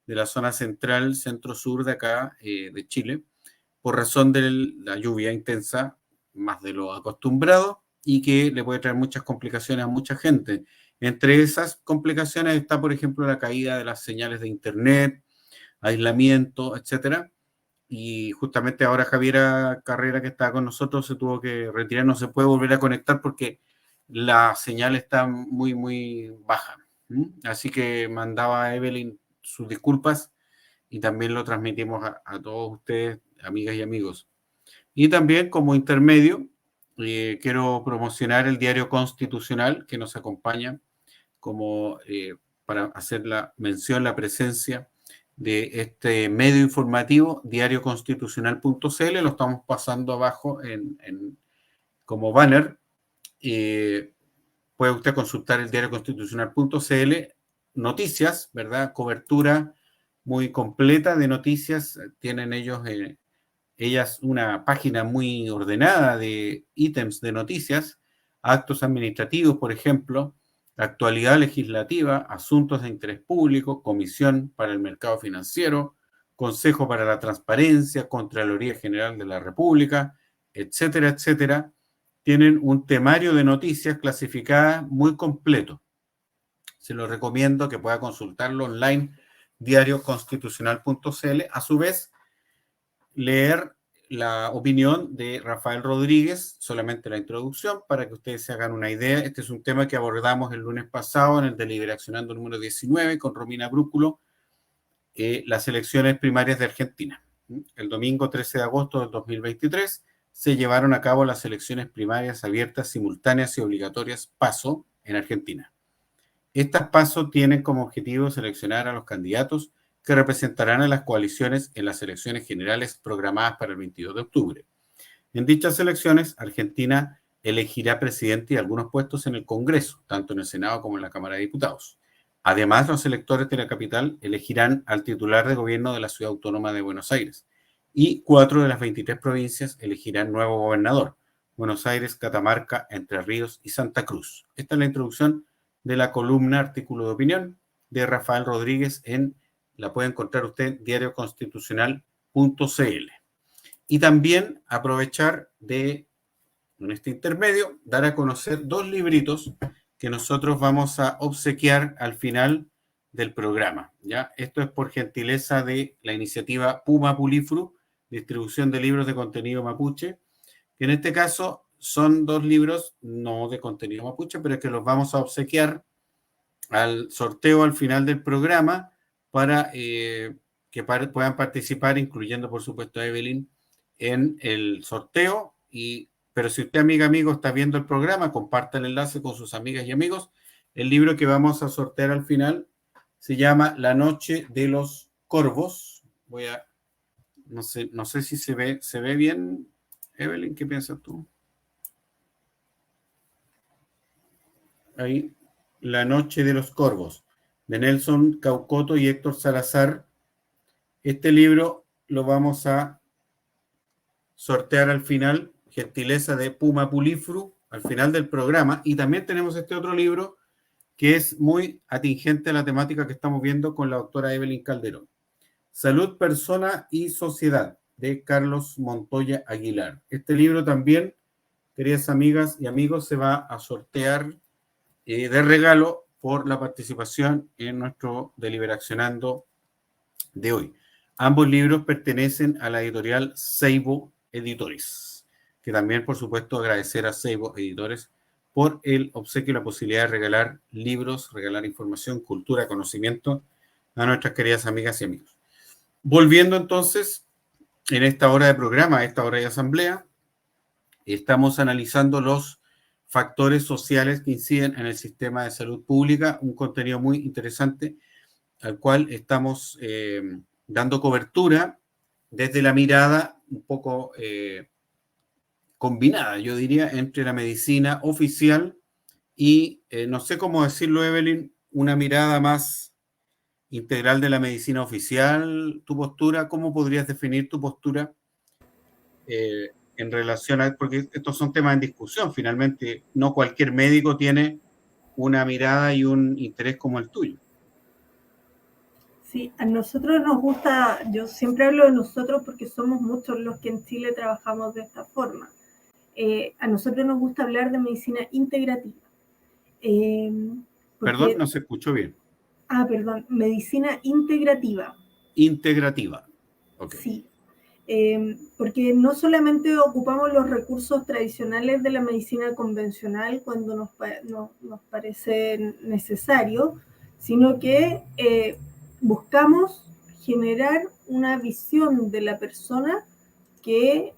de la zona central, centro-sur de acá, de Chile, por razón de la lluvia intensa, más de lo acostumbrado, y que le puede traer muchas complicaciones a mucha gente. Entre esas complicaciones está, por ejemplo, la caída de las señales de internet, aislamiento, etcétera. Y justamente ahora Javiera Carrera, que está con nosotros, se tuvo que retirar, no se puede volver a conectar porque la señal está muy, muy baja. Así que mandaba a Evelyn sus disculpas y también lo transmitimos a todos ustedes, amigas y amigos. Y también como intermedio, quiero promocionar el Diario Constitucional que nos acompaña como para hacer la mención, la presencia de este medio informativo, diarioconstitucional.cl, lo estamos pasando abajo como banner. Puede usted consultar el diarioconstitucional.cl, noticias, ¿verdad? Cobertura muy completa de noticias. Tienen ellas una página muy ordenada de ítems de noticias, actos administrativos, por ejemplo, actualidad legislativa, asuntos de interés público, Comisión para el Mercado Financiero, Consejo para la Transparencia, Contraloría General de la República, etcétera, etcétera. Tienen un temario de noticias clasificadas muy completo. Se lo recomiendo que pueda consultarlo online, diarioconstitucional.cl. A su vez, leer la opinión de Rafael Rodríguez, solamente la introducción, para que ustedes se hagan una idea. Este es un tema que abordamos el lunes pasado en el Deliberacionando número 19 con Romina Brúculo, las elecciones primarias de Argentina. El domingo 13 de agosto del 2023 se llevaron a cabo las elecciones primarias abiertas, simultáneas y obligatorias PASO en Argentina. Estas PASO tienen como objetivo seleccionar a los candidatos que representarán a las coaliciones en las elecciones generales programadas para el 22 de octubre. En dichas elecciones, Argentina elegirá presidente y algunos puestos en el Congreso, tanto en el Senado como en la Cámara de Diputados. Además, los electores de la capital elegirán al titular de gobierno de la Ciudad Autónoma de Buenos Aires y 4 de las 23 provincias elegirán nuevo gobernador: Buenos Aires, Catamarca, Entre Ríos y Santa Cruz. Esta es la introducción de la columna Artículo de Opinión de Rafael Rodríguez la puede encontrar usted en diarioconstitucional.cl. Y también aprovechar en este intermedio, dar a conocer 2 libritos que nosotros vamos a obsequiar al final del programa, ¿ya? Esto es por gentileza de la iniciativa Puma Pulifru, distribución de libros de contenido mapuche, que en este caso son 2 libros no de contenido mapuche, pero que los vamos a obsequiar al sorteo al final del programa para que puedan participar, incluyendo por supuesto a Evelyn, en el sorteo. Pero si usted, amigo, está viendo el programa, comparta el enlace con sus amigas y amigos. El libro que vamos a sortear al final se llama La Noche de los Corvos. Voy a No sé si se ve bien, Evelyn, ¿qué piensas tú? Ahí, La noche de los corvos, de Nelson Caucoto y Héctor Salazar. Este libro lo vamos a sortear al final, gentileza de Puma Pulifru, al final del programa. Y también tenemos este otro libro que es muy atingente a la temática que estamos viendo con la doctora Evelyn Calderón. Salud, Persona y Sociedad, de Carlos Montoya Aguilar. Este libro también, queridas amigas y amigos, se va a sortear de regalo por la participación en nuestro Deliberaccionando de hoy. Ambos libros pertenecen a la editorial Seibo Editores, que también, por supuesto, agradecer a Seibo Editores por el obsequio y la posibilidad de regalar libros, regalar información, cultura, conocimiento a nuestras queridas amigas y amigos. Volviendo entonces, en esta hora de programa, esta hora de asamblea, estamos analizando los factores sociales que inciden en el sistema de salud pública, un contenido muy interesante al cual estamos dando cobertura desde la mirada un poco combinada, yo diría, entre la medicina oficial y, no sé cómo decirlo, Evelyn, una mirada más integral de la medicina oficial. Tu postura, ¿cómo podrías definir tu postura en relación a, porque estos son temas en discusión, finalmente no cualquier médico tiene una mirada y un interés como el tuyo? Sí, a nosotros nos gusta, yo siempre hablo de nosotros porque somos muchos los que en Chile trabajamos de esta forma. A nosotros nos gusta hablar de medicina integrativa. Perdón, no se escuchó bien. Perdón, medicina integrativa. Integrativa. Okay. Sí, porque no solamente ocupamos los recursos tradicionales de la medicina convencional cuando nos parece necesario, sino que buscamos generar una visión de la persona que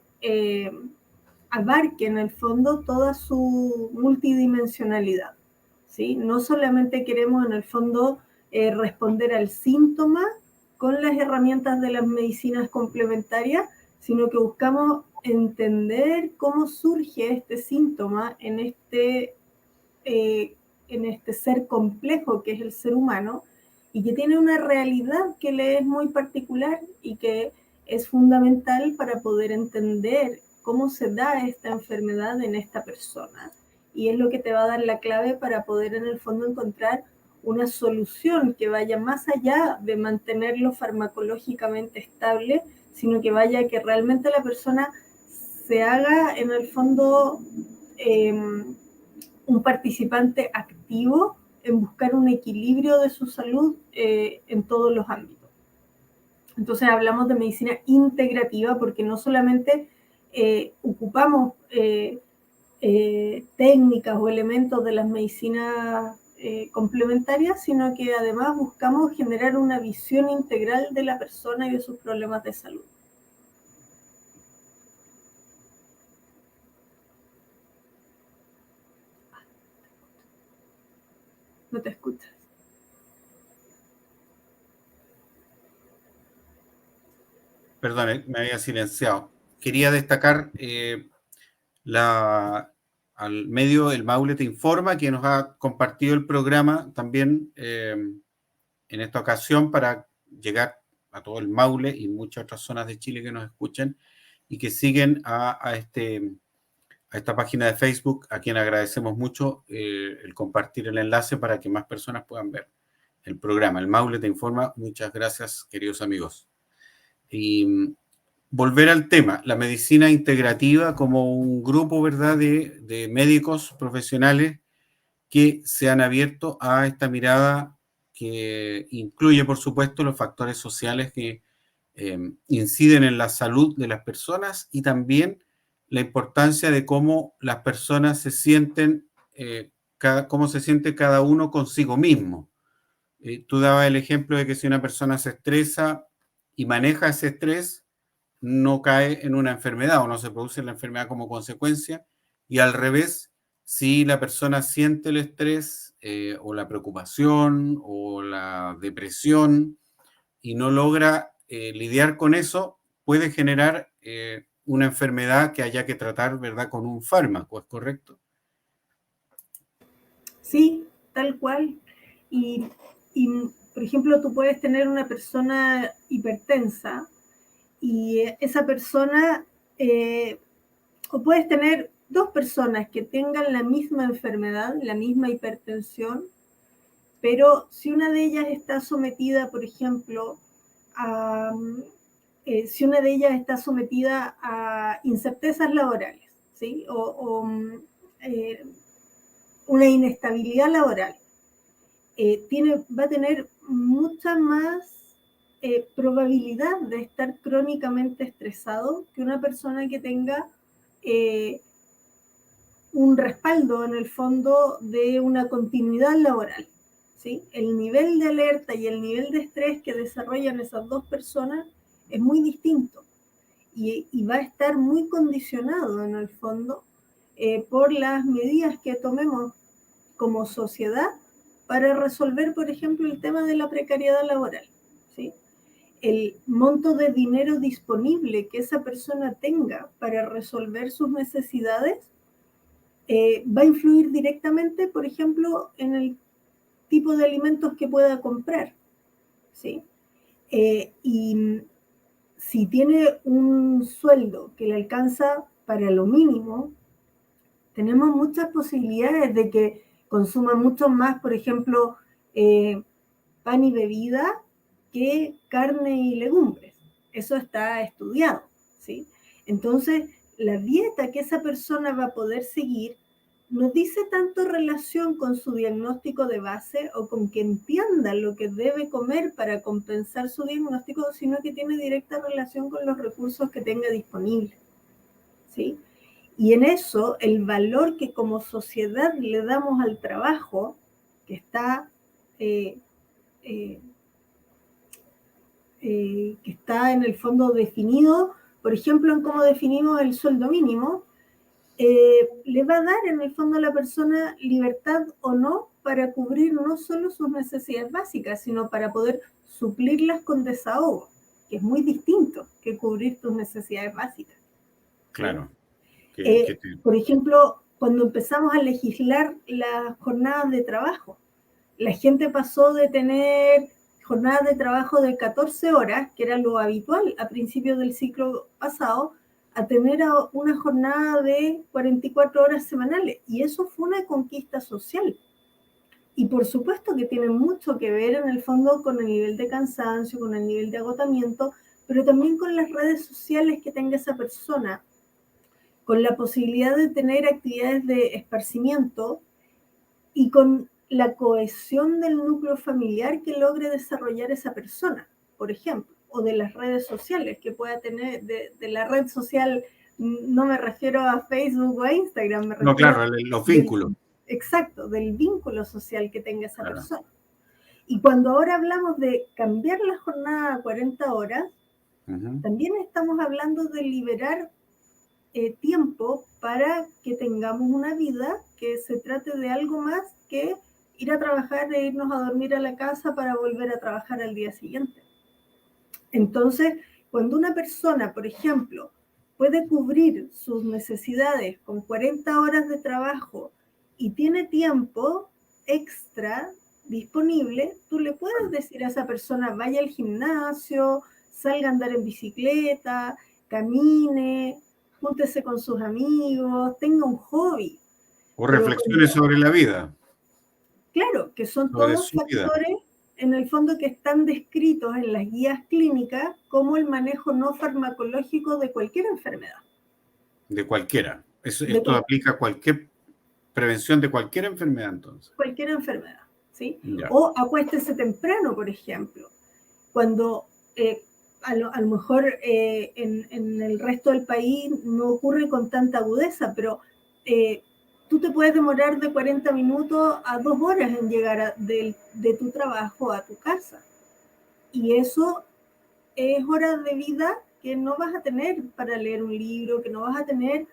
abarque en el fondo toda su multidimensionalidad, ¿sí? No solamente queremos en el fondo responder al síntoma con las herramientas de las medicinas complementarias, sino que buscamos entender cómo surge este síntoma en este ser complejo que es el ser humano y que tiene una realidad que le es muy particular y que es fundamental para poder entender cómo se da esta enfermedad en esta persona. Y es lo que te va a dar la clave para poder en el fondo encontrar una solución que vaya más allá de mantenerlo farmacológicamente estable, sino que vaya a que realmente la persona se haga en el fondo un participante activo en buscar un equilibrio de su salud en todos los ámbitos. Entonces hablamos de medicina integrativa porque no solamente ocupamos técnicas o elementos de las medicinas complementarias, sino que además buscamos generar una visión integral de la persona y de sus problemas de salud. No te escuchas. Perdón, me había silenciado. Quería destacar al medio El Maule Te Informa, que nos ha compartido el programa también en esta ocasión para llegar a todo el Maule y muchas otras zonas de Chile que nos escuchen y que siguen a esta página de Facebook, a quien agradecemos mucho el compartir el enlace para que más personas puedan ver el programa. El Maule Te Informa. Muchas gracias, queridos amigos. Y volver al tema, la medicina integrativa como un grupo, ¿verdad?, de médicos profesionales que se han abierto a esta mirada que incluye, por supuesto, los factores sociales que inciden en la salud de las personas y también la importancia de cómo las personas se sienten, cómo se siente cada uno consigo mismo. Tú dabas el ejemplo de que si una persona se estresa y maneja ese estrés, no cae en una enfermedad o no se produce la enfermedad como consecuencia, y al revés, si la persona siente el estrés o la preocupación o la depresión y no logra lidiar con eso, puede generar una enfermedad que haya que tratar, ¿verdad?, con un fármaco, ¿es correcto? Sí, tal cual. Y, y, por ejemplo, tú puedes tener una persona hipertensa y esa persona, o puedes tener dos personas que tengan la misma enfermedad, la misma hipertensión, pero si una de ellas está sometida, por ejemplo, si una de ellas está sometida a incertezas laborales, ¿sí? O una inestabilidad laboral, va a tener mucha más probabilidad de estar crónicamente estresado que una persona que tenga un respaldo en el fondo de una continuidad laboral. ¿Sí? El nivel de alerta y el nivel de estrés que desarrollan esas dos personas es muy distinto y va a estar muy condicionado en el fondo por las medidas que tomemos como sociedad para resolver, por ejemplo, el tema de la precariedad laboral. ¿Sí? El monto de dinero disponible que esa persona tenga para resolver sus necesidades va a influir directamente, por ejemplo, en el tipo de alimentos que pueda comprar. ¿Sí? Y si tiene un sueldo que le alcanza para lo mínimo, tenemos muchas posibilidades de que consuma mucho más, por ejemplo, pan y bebida que carne y legumbres. Eso está estudiado, ¿sí? Entonces, la dieta que esa persona va a poder seguir no dice tanto relación con su diagnóstico de base o con que entienda lo que debe comer para compensar su diagnóstico, sino que tiene directa relación con los recursos que tenga disponibles, ¿sí? Y en eso, el valor que como sociedad le damos al trabajo, que está que está en el fondo definido, por ejemplo, en cómo definimos el sueldo mínimo, le va a dar en el fondo a la persona libertad o no para cubrir no solo sus necesidades básicas, sino para poder suplirlas con desahogo, que es muy distinto que cubrir tus necesidades básicas. Claro. Por ejemplo, cuando empezamos a legislar las jornadas de trabajo, la gente pasó de tener jornadas de trabajo de 14 horas, que era lo habitual a principios del ciclo pasado, a tener una jornada de 44 horas semanales. Y eso fue una conquista social. Y por supuesto que tiene mucho que ver en el fondo con el nivel de cansancio, con el nivel de agotamiento, pero también con las redes sociales que tenga esa persona, con la posibilidad de tener actividades de esparcimiento y con la cohesión del núcleo familiar que logre desarrollar esa persona, por ejemplo, o de las redes sociales que pueda tener, de la red social, no me refiero a Facebook o a Instagram, me refiero no, claro, los vínculos. Exacto, del vínculo social que tenga esa persona. Y cuando ahora hablamos de cambiar la jornada a 40 horas, también estamos hablando de liberar tiempo para que tengamos una vida que se trate de algo más que ir a trabajar e irnos a dormir a la casa para volver a trabajar al día siguiente. Entonces, cuando una persona, por ejemplo, puede cubrir sus necesidades con 40 horas de trabajo y tiene tiempo extra disponible, tú le puedes decir a esa persona, vaya al gimnasio, salga a andar en bicicleta, camine, júntese con sus amigos, tenga un hobby. O reflexiones sobre la vida. Claro, que son todos factores en el fondo que están descritos en las guías clínicas como el manejo no farmacológico de cualquier enfermedad. De cualquiera. Esto aplica a cualquier prevención de cualquier enfermedad, entonces. Cualquier enfermedad, ¿sí? Ya. O acuéstese temprano, por ejemplo. Cuando a lo mejor en el resto del país no ocurre con tanta agudeza, pero tú te puedes demorar de 40 minutos a 2 horas en llegar de tu trabajo a tu casa. Y eso es horas de vida que no vas a tener para leer un libro, que no vas a tener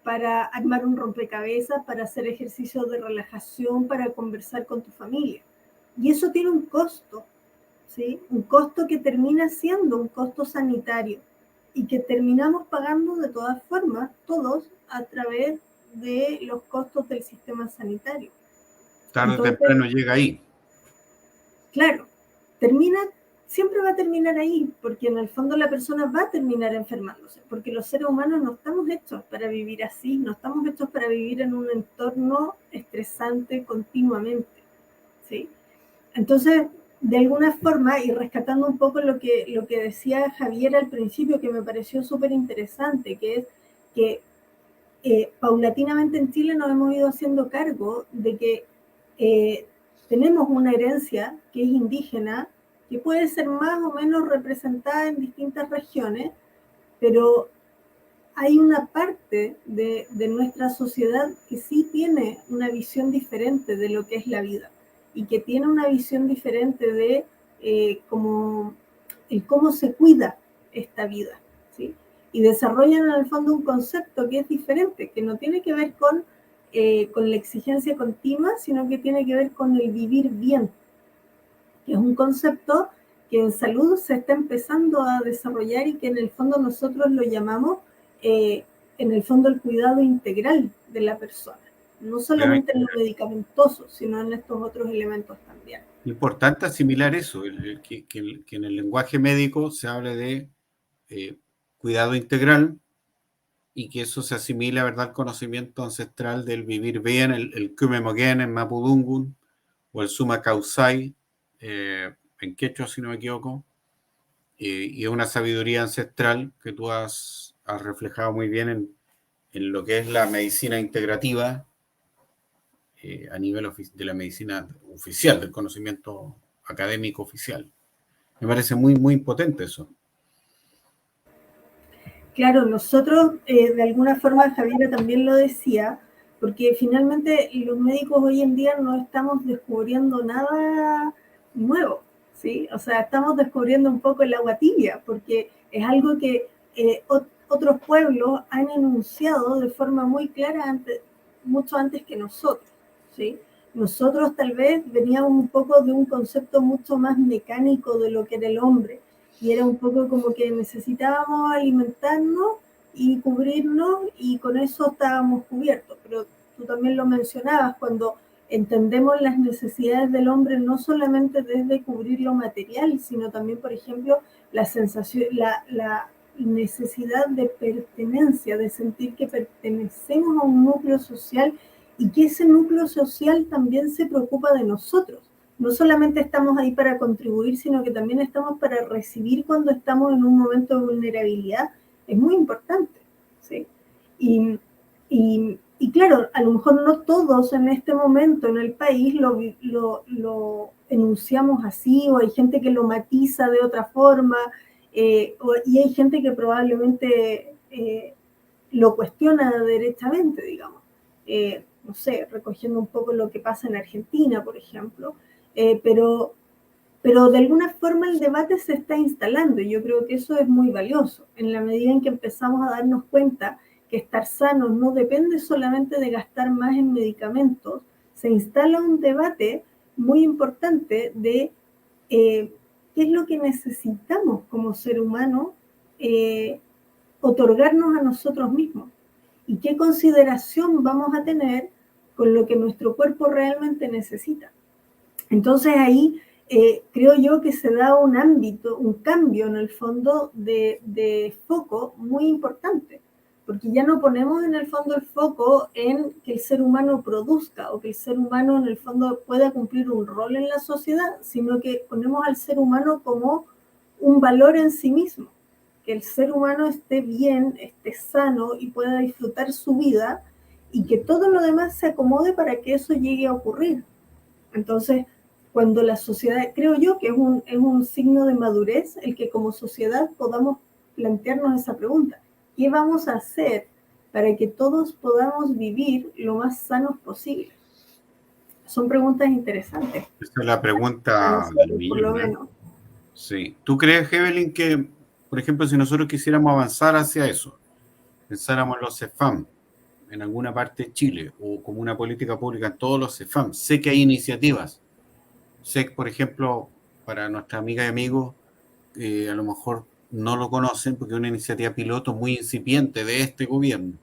para armar un rompecabezas, para hacer ejercicios de relajación, para conversar con tu familia. Y eso tiene un costo, ¿sí? Un costo que termina siendo un costo sanitario y que terminamos pagando de todas formas, todos, a través de los costos del sistema sanitario. Tarde o temprano llega ahí. Claro, siempre va a terminar ahí, porque en el fondo la persona va a terminar enfermándose, porque los seres humanos no estamos hechos para vivir así, no estamos hechos para vivir en un entorno estresante continuamente, ¿sí? Entonces, de alguna forma, y rescatando un poco lo que decía Javier al principio, que me pareció súper interesante, que es que paulatinamente en Chile nos hemos ido haciendo cargo de que tenemos una herencia que es indígena, que puede ser más o menos representada en distintas regiones, pero hay una parte de nuestra sociedad que sí tiene una visión diferente de lo que es la vida y que tiene una visión diferente de cómo se cuida esta vida, ¿sí? Y desarrollan en el fondo un concepto que es diferente, que no tiene que ver con la exigencia continua, sino que tiene que ver con el vivir bien, que es un concepto que en salud se está empezando a desarrollar y que en el fondo nosotros lo llamamos, en el fondo, el cuidado integral de la persona, no solamente en lo medicamentoso, sino en estos otros elementos también. Importante asimilar eso, que en el lenguaje médico se hable de cuidado integral y que eso se asimila, ¿verdad?, al conocimiento ancestral del vivir bien, el Kumemogen en Mapudungun o el Suma Causai en quechua, si no me equivoco, y es una sabiduría ancestral que tú has reflejado muy bien en lo que es la medicina integrativa a nivel de la medicina oficial, del conocimiento académico oficial. Me parece muy, muy potente eso. Claro, nosotros de alguna forma, Javiera también lo decía, porque finalmente los médicos hoy en día no estamos descubriendo nada nuevo, ¿sí? O sea, estamos descubriendo un poco el agua tibia, porque es algo que otros pueblos han enunciado de forma muy clara mucho antes que nosotros, ¿sí? Nosotros tal vez veníamos un poco de un concepto mucho más mecánico de lo que era el hombre, y era un poco como que necesitábamos alimentarnos y cubrirnos y con eso estábamos cubiertos. Pero tú también lo mencionabas, cuando entendemos las necesidades del hombre no solamente desde cubrir lo material, sino también, por ejemplo, la sensación, la necesidad de pertenencia, de sentir que pertenecemos a un núcleo social y que ese núcleo social también se preocupa de nosotros. No solamente estamos ahí para contribuir, sino que también estamos para recibir cuando estamos en un momento de vulnerabilidad. Es muy importante, ¿sí? Y claro, a lo mejor no todos en este momento en el país lo enunciamos así, o hay gente que lo matiza de otra forma, y hay gente que probablemente lo cuestiona derechamente, digamos. No sé, recogiendo un poco lo que pasa en Argentina, por ejemplo, pero de alguna forma el debate se está instalando y yo creo que eso es muy valioso, en la medida en que empezamos a darnos cuenta que estar sanos no depende solamente de gastar más en medicamentos, se instala un debate muy importante de qué es lo que necesitamos como ser humano otorgarnos a nosotros mismos y qué consideración vamos a tener con lo que nuestro cuerpo realmente necesita. Entonces ahí creo yo que se da un ámbito, un cambio en el fondo de foco muy importante, porque ya no ponemos en el fondo el foco en que el ser humano produzca o que el ser humano en el fondo pueda cumplir un rol en la sociedad, sino que ponemos al ser humano como un valor en sí mismo, que el ser humano esté bien, esté sano y pueda disfrutar su vida y que todo lo demás se acomode para que eso llegue a ocurrir. Entonces, cuando la sociedad, creo yo que es un signo de madurez el que como sociedad podamos plantearnos esa pregunta. ¿Qué vamos a hacer para que todos podamos vivir lo más sanos posible? Son preguntas interesantes. Esa es la pregunta del millón, por lo menos. Sí. ¿Tú crees, Evelyn, que, por ejemplo, si nosotros quisiéramos avanzar hacia eso, pensáramos en los CEFAM, en alguna parte de Chile, o como una política pública en todos los CEFAM, sé que hay iniciativas, sé que, por ejemplo, para nuestras amigas y amigos, a lo mejor no lo conocen porque es una iniciativa piloto muy incipiente de este gobierno,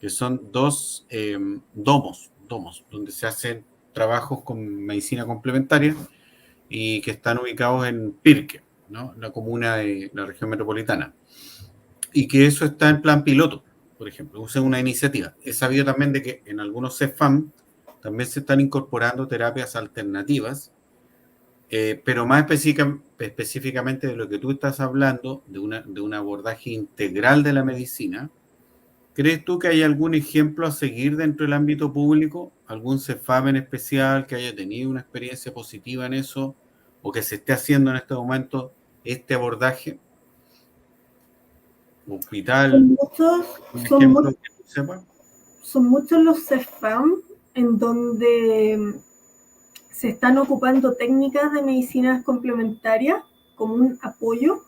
que son dos domos, donde se hacen trabajos con medicina complementaria y que están ubicados en Pirque, ¿no? La comuna de la región metropolitana. Y que eso está en plan piloto, por ejemplo, es una iniciativa. He sabido también de que en algunos CEFAM también se están incorporando terapias alternativas, pero más específicamente de lo que tú estás hablando, de un abordaje integral de la medicina. ¿Crees tú que hay algún ejemplo a seguir dentro del ámbito público? ¿Algún CEFAM en especial que haya tenido una experiencia positiva en eso o que se esté haciendo en este momento este abordaje? Hospital, Son muchos, un son, ejemplo mu- que tú sepas. son muchos los CEFAM en donde se están ocupando técnicas de medicinas complementarias como un apoyo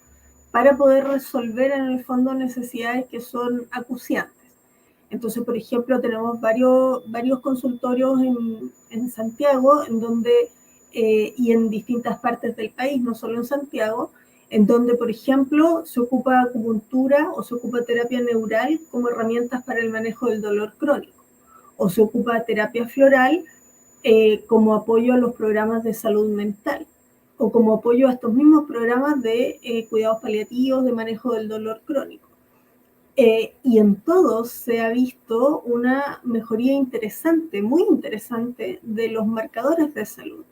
para poder resolver en el fondo necesidades que son acuciantes. Entonces, por ejemplo, tenemos varios consultorios en Santiago, en donde, y en distintas partes del país, no solo en Santiago, en donde, por ejemplo, se ocupa acupuntura o se ocupa terapia neural como herramientas para el manejo del dolor crónico, o se ocupa terapia floral como apoyo a los programas de salud mental, o como apoyo a estos mismos programas de cuidados paliativos, de manejo del dolor crónico. Y en todos se ha visto una mejoría interesante, muy interesante, de los marcadores de salud.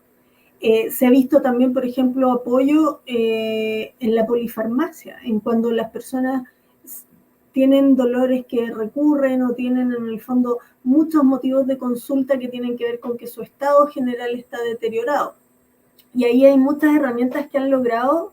Se ha visto también, por ejemplo, apoyo en la polifarmacia, en cuando las personas tienen dolores que recurren o tienen en el fondo muchos motivos de consulta que tienen que ver con que su estado general está deteriorado. Y ahí hay muchas herramientas que han logrado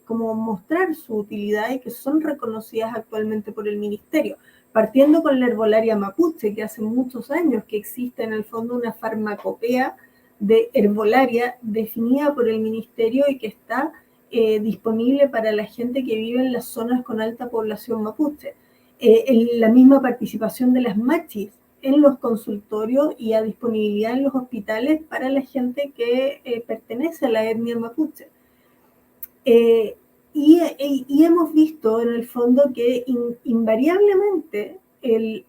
como mostrar su utilidad y que son reconocidas actualmente por el ministerio, partiendo con la herbolaria mapuche, que hace muchos años que existe en el fondo una farmacopea de herbolaria definida por el ministerio y que está disponible para la gente que vive en las zonas con alta población mapuche. La misma participación de las machis en los consultorios y a disponibilidad en los hospitales para la gente que pertenece a la etnia mapuche. Y hemos visto en el fondo que invariablemente el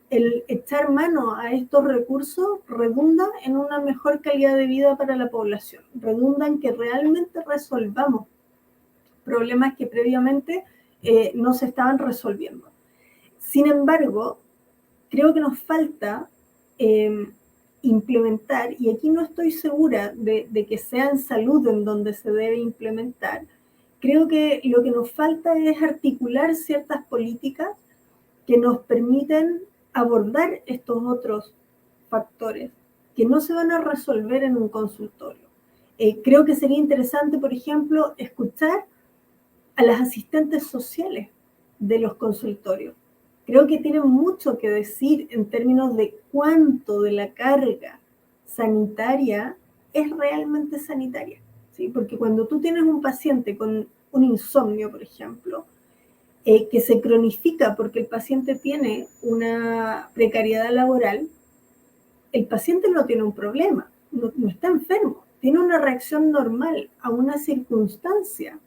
echar mano a estos recursos redunda en una mejor calidad de vida para la población, redunda en que realmente resolvamos problemas que previamente no se estaban resolviendo. Sin embargo, creo que nos falta implementar, y aquí no estoy segura de que sea en salud en donde se debe implementar, creo que lo que nos falta es articular ciertas políticas que nos permiten abordar estos otros factores que no se van a resolver en un consultorio. Creo que sería interesante, por ejemplo, escuchar a las asistentes sociales de los consultorios. Creo que tienen mucho que decir en términos de cuánto de la carga sanitaria es realmente sanitaria, ¿sí? Porque cuando tú tienes un paciente con un insomnio, por ejemplo, que se cronifica porque el paciente tiene una precariedad laboral, el paciente no tiene un problema, no está enfermo, tiene una reacción normal a una circunstancia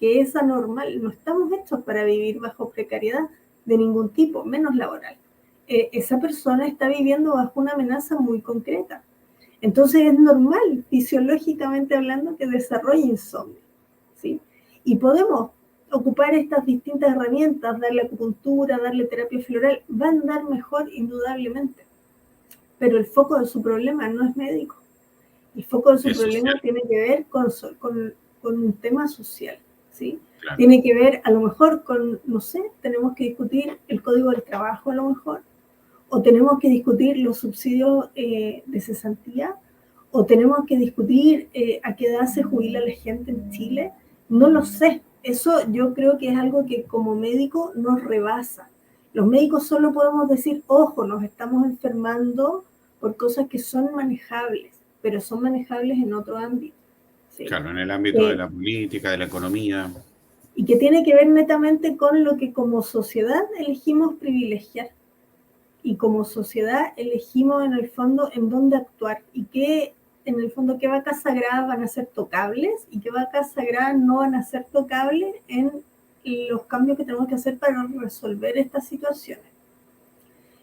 que es anormal. No estamos hechos para vivir bajo precariedad de ningún tipo, menos laboral. Esa persona está viviendo bajo una amenaza muy concreta. Entonces es normal, fisiológicamente hablando, que desarrolle insomnio, ¿sí? Y podemos ocupar estas distintas herramientas, darle acupuntura, darle terapia floral, va a andar mejor indudablemente. Pero el foco de su problema no es médico. El foco de su problema tiene que ver con un tema social, ¿sí? Claro. Tiene que ver a lo mejor con, no sé, tenemos que discutir el código del trabajo a lo mejor, o tenemos que discutir los subsidios de cesantía, o tenemos que discutir a qué edad se jubila la gente en Chile. No lo sé. Eso yo creo que es algo que como médico nos rebasa. Los médicos solo podemos decir, ojo, nos estamos enfermando por cosas que son manejables, pero son manejables en otro ámbito. ¿Sí? Claro, en el ámbito de la política, de la economía. Y que tiene que ver netamente con lo que como sociedad elegimos privilegiar. Y como sociedad elegimos en el fondo en dónde actuar y qué en el fondo, qué vacas sagradas van a ser tocables y qué vacas sagradas no van a ser tocables en los cambios que tenemos que hacer para resolver estas situaciones.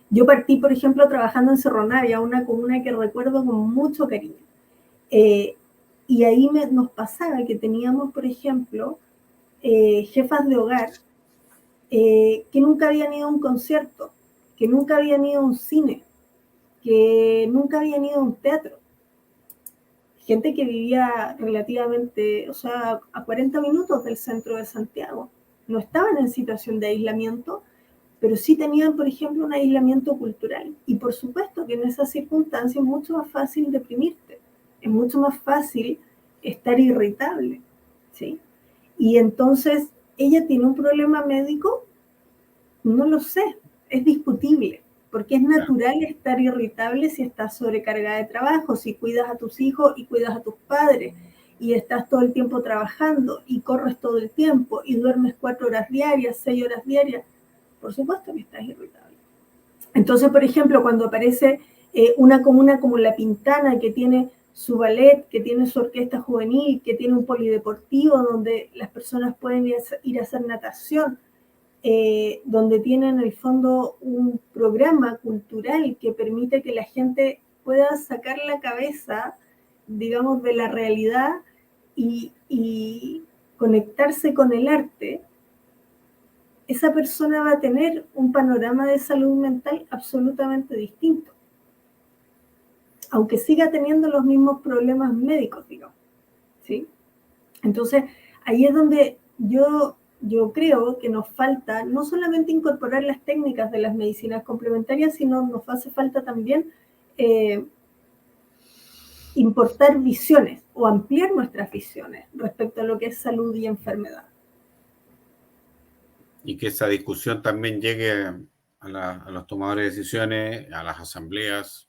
Yo partí, por ejemplo, trabajando en Cerro Navia, una comuna que recuerdo con mucho cariño. Y ahí nos pasaba que teníamos, por ejemplo, jefas de hogar que nunca habían ido a un concierto, que nunca habían ido a un cine, que nunca habían ido a un teatro. Gente que vivía relativamente, o sea, a 40 minutos del centro de Santiago. No estaban en situación de aislamiento, pero sí tenían, por ejemplo, un aislamiento cultural. Y por supuesto que en esas circunstancias es mucho más fácil deprimirte, es mucho más fácil estar irritable, ¿sí? Y entonces, ¿ella tiene un problema médico? No lo sé, es discutible, porque es natural estar irritable si estás sobrecargada de trabajo, si cuidas a tus hijos y cuidas a tus padres, y estás todo el tiempo trabajando, y corres todo el tiempo, y duermes 4 horas diarias, 6 horas diarias. Por supuesto que estás irritable. Entonces, por ejemplo, cuando aparece una comuna como La Pintana, que tiene su ballet, que tiene su orquesta juvenil, que tiene un polideportivo donde las personas pueden ir a hacer natación, donde tienen en el fondo un programa cultural que permite que la gente pueda sacar la cabeza, digamos, de la realidad y conectarse con el arte, esa persona va a tener un panorama de salud mental absolutamente distinto, aunque siga teniendo los mismos problemas médicos, digamos, ¿sí? Entonces, ahí es donde yo creo que nos falta no solamente incorporar las técnicas de las medicinas complementarias, sino nos hace falta también importar visiones o ampliar nuestras visiones respecto a lo que es salud y enfermedad. Y que esa discusión también llegue a los tomadores de decisiones, a las asambleas,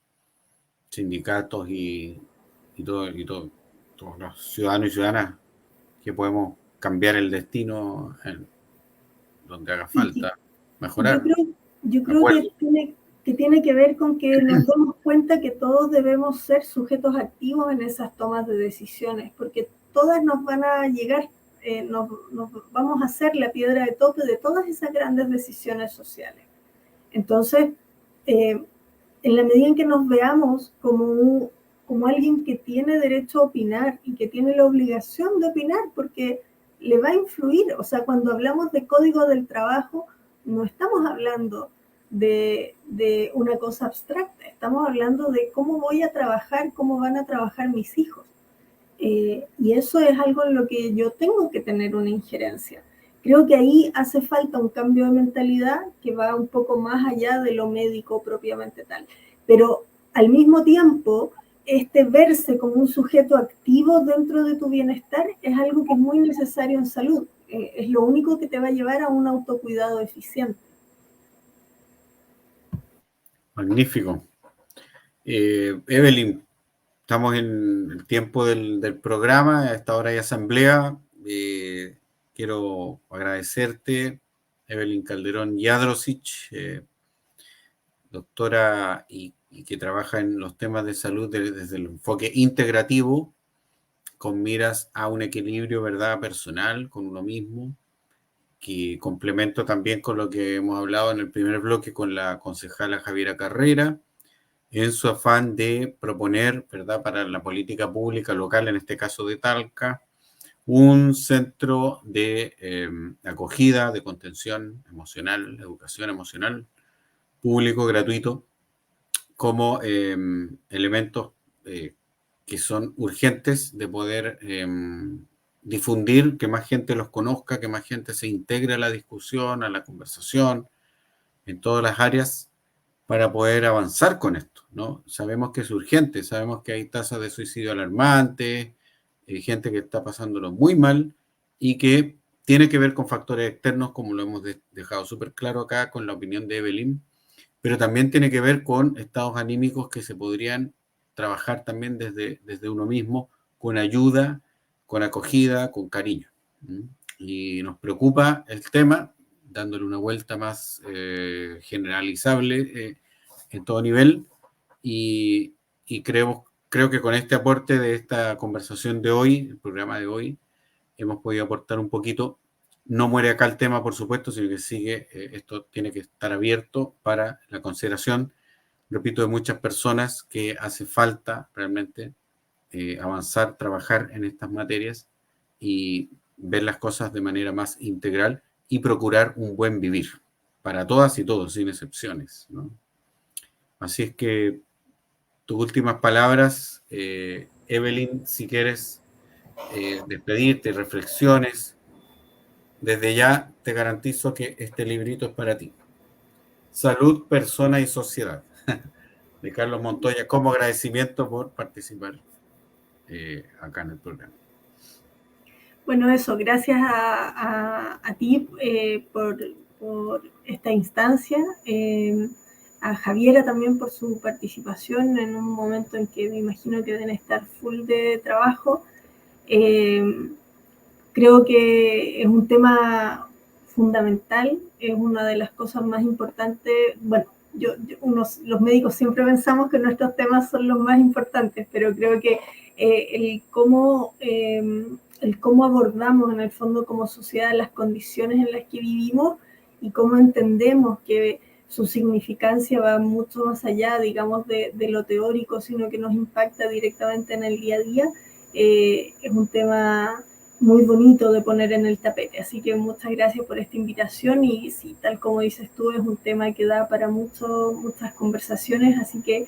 sindicatos y todos los ciudadanos y ciudadanas que podemos cambiar el destino en donde haga falta mejorar. Yo creo que tiene que ver con que nos damos cuenta que todos debemos ser sujetos activos en esas tomas de decisiones, porque todas nos van a llegar, nos vamos a ser la piedra de tope de todas esas grandes decisiones sociales. Entonces, en la medida en que nos veamos como alguien que tiene derecho a opinar y que tiene la obligación de opinar, porque le va a influir, o sea, cuando hablamos de código del trabajo, no estamos hablando de una cosa abstracta, estamos hablando de cómo voy a trabajar, cómo van a trabajar mis hijos. Y eso es algo en lo que yo tengo que tener una injerencia. Creo que ahí hace falta un cambio de mentalidad que va un poco más allá de lo médico propiamente tal. Pero al mismo tiempo, verse como un sujeto activo dentro de tu bienestar es algo que es muy necesario en salud. Es lo único que te va a llevar a un autocuidado eficiente. Magnífico. Evelyn, estamos en el tiempo del programa, a esta hora hay asamblea. Quiero agradecerte, Evelyn Calderón Jadrosich, doctora y que trabaja en los temas de salud desde el enfoque integrativo, con miras a un equilibrio, ¿verdad?, personal con uno mismo, que complemento también con lo que hemos hablado en el primer bloque con la concejala Javiera Carrera, en su afán de proponer, ¿verdad?, para la política pública local, en este caso de Talca, un centro de acogida, de contención emocional, educación emocional, público, gratuito, como elementos que son urgentes de poder difundir, que más gente los conozca, que más gente se integre a la discusión, a la conversación, en todas las áreas, para poder avanzar con esto, ¿no? Sabemos que es urgente, sabemos que hay tasas de suicidio alarmantes, gente que está pasándolo muy mal y que tiene que ver con factores externos, como lo hemos dejado súper claro acá con la opinión de Evelyn, pero también tiene que ver con estados anímicos que se podrían trabajar también desde uno mismo, con ayuda, con acogida, con cariño. Y nos preocupa el tema, dándole una vuelta más generalizable en todo nivel, y creemos creo que con este aporte de esta conversación de hoy, el programa de hoy, hemos podido aportar un poquito. No muere acá el tema, por supuesto, sino que sigue, esto tiene que estar abierto para la consideración, repito, de muchas personas, que hace falta realmente avanzar, trabajar en estas materias y ver las cosas de manera más integral y procurar un buen vivir para todas y todos, sin excepciones, ¿no? Así es que tus últimas palabras, Evelyn, si quieres despedirte, reflexiones. Desde ya te garantizo que este librito es para ti. Salud, persona y sociedad, de Carlos Montoya, como agradecimiento por participar acá en el programa. Bueno, eso, gracias a ti por esta instancia, a Javiera también por su participación en un momento en que me imagino que deben estar full de trabajo. Creo que es un tema fundamental, es una de las cosas más importantes. Bueno, los médicos siempre pensamos que nuestros temas son los más importantes, pero creo que el cómo abordamos en el fondo como sociedad las condiciones en las que vivimos y cómo entendemos que su significancia va mucho más allá, digamos, de lo teórico, sino que nos impacta directamente en el día a día, es un tema muy bonito de poner en el tapete. Así que muchas gracias por esta invitación y sí, tal como dices tú, es un tema que da para muchas conversaciones, así que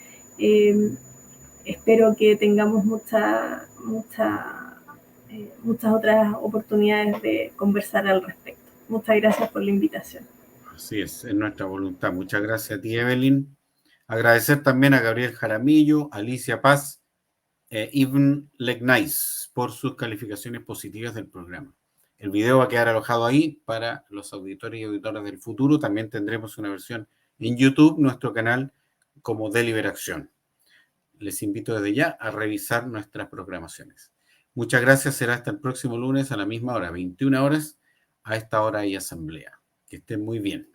espero que tengamos muchas otras oportunidades de conversar al respecto. Muchas gracias por la invitación. Así es nuestra voluntad. Muchas gracias a ti, Evelyn. Agradecer también a Gabriel Jaramillo, Alicia Paz e Ibn Legnais por sus calificaciones positivas del programa. El video va a quedar alojado ahí para los auditores y auditoras del futuro. También tendremos una versión en YouTube, nuestro canal como Deliberación. Les invito desde ya a revisar nuestras programaciones. Muchas gracias. Será hasta el próximo lunes a la misma hora, 21 horas. A esta hora hay asamblea. Que estén muy bien.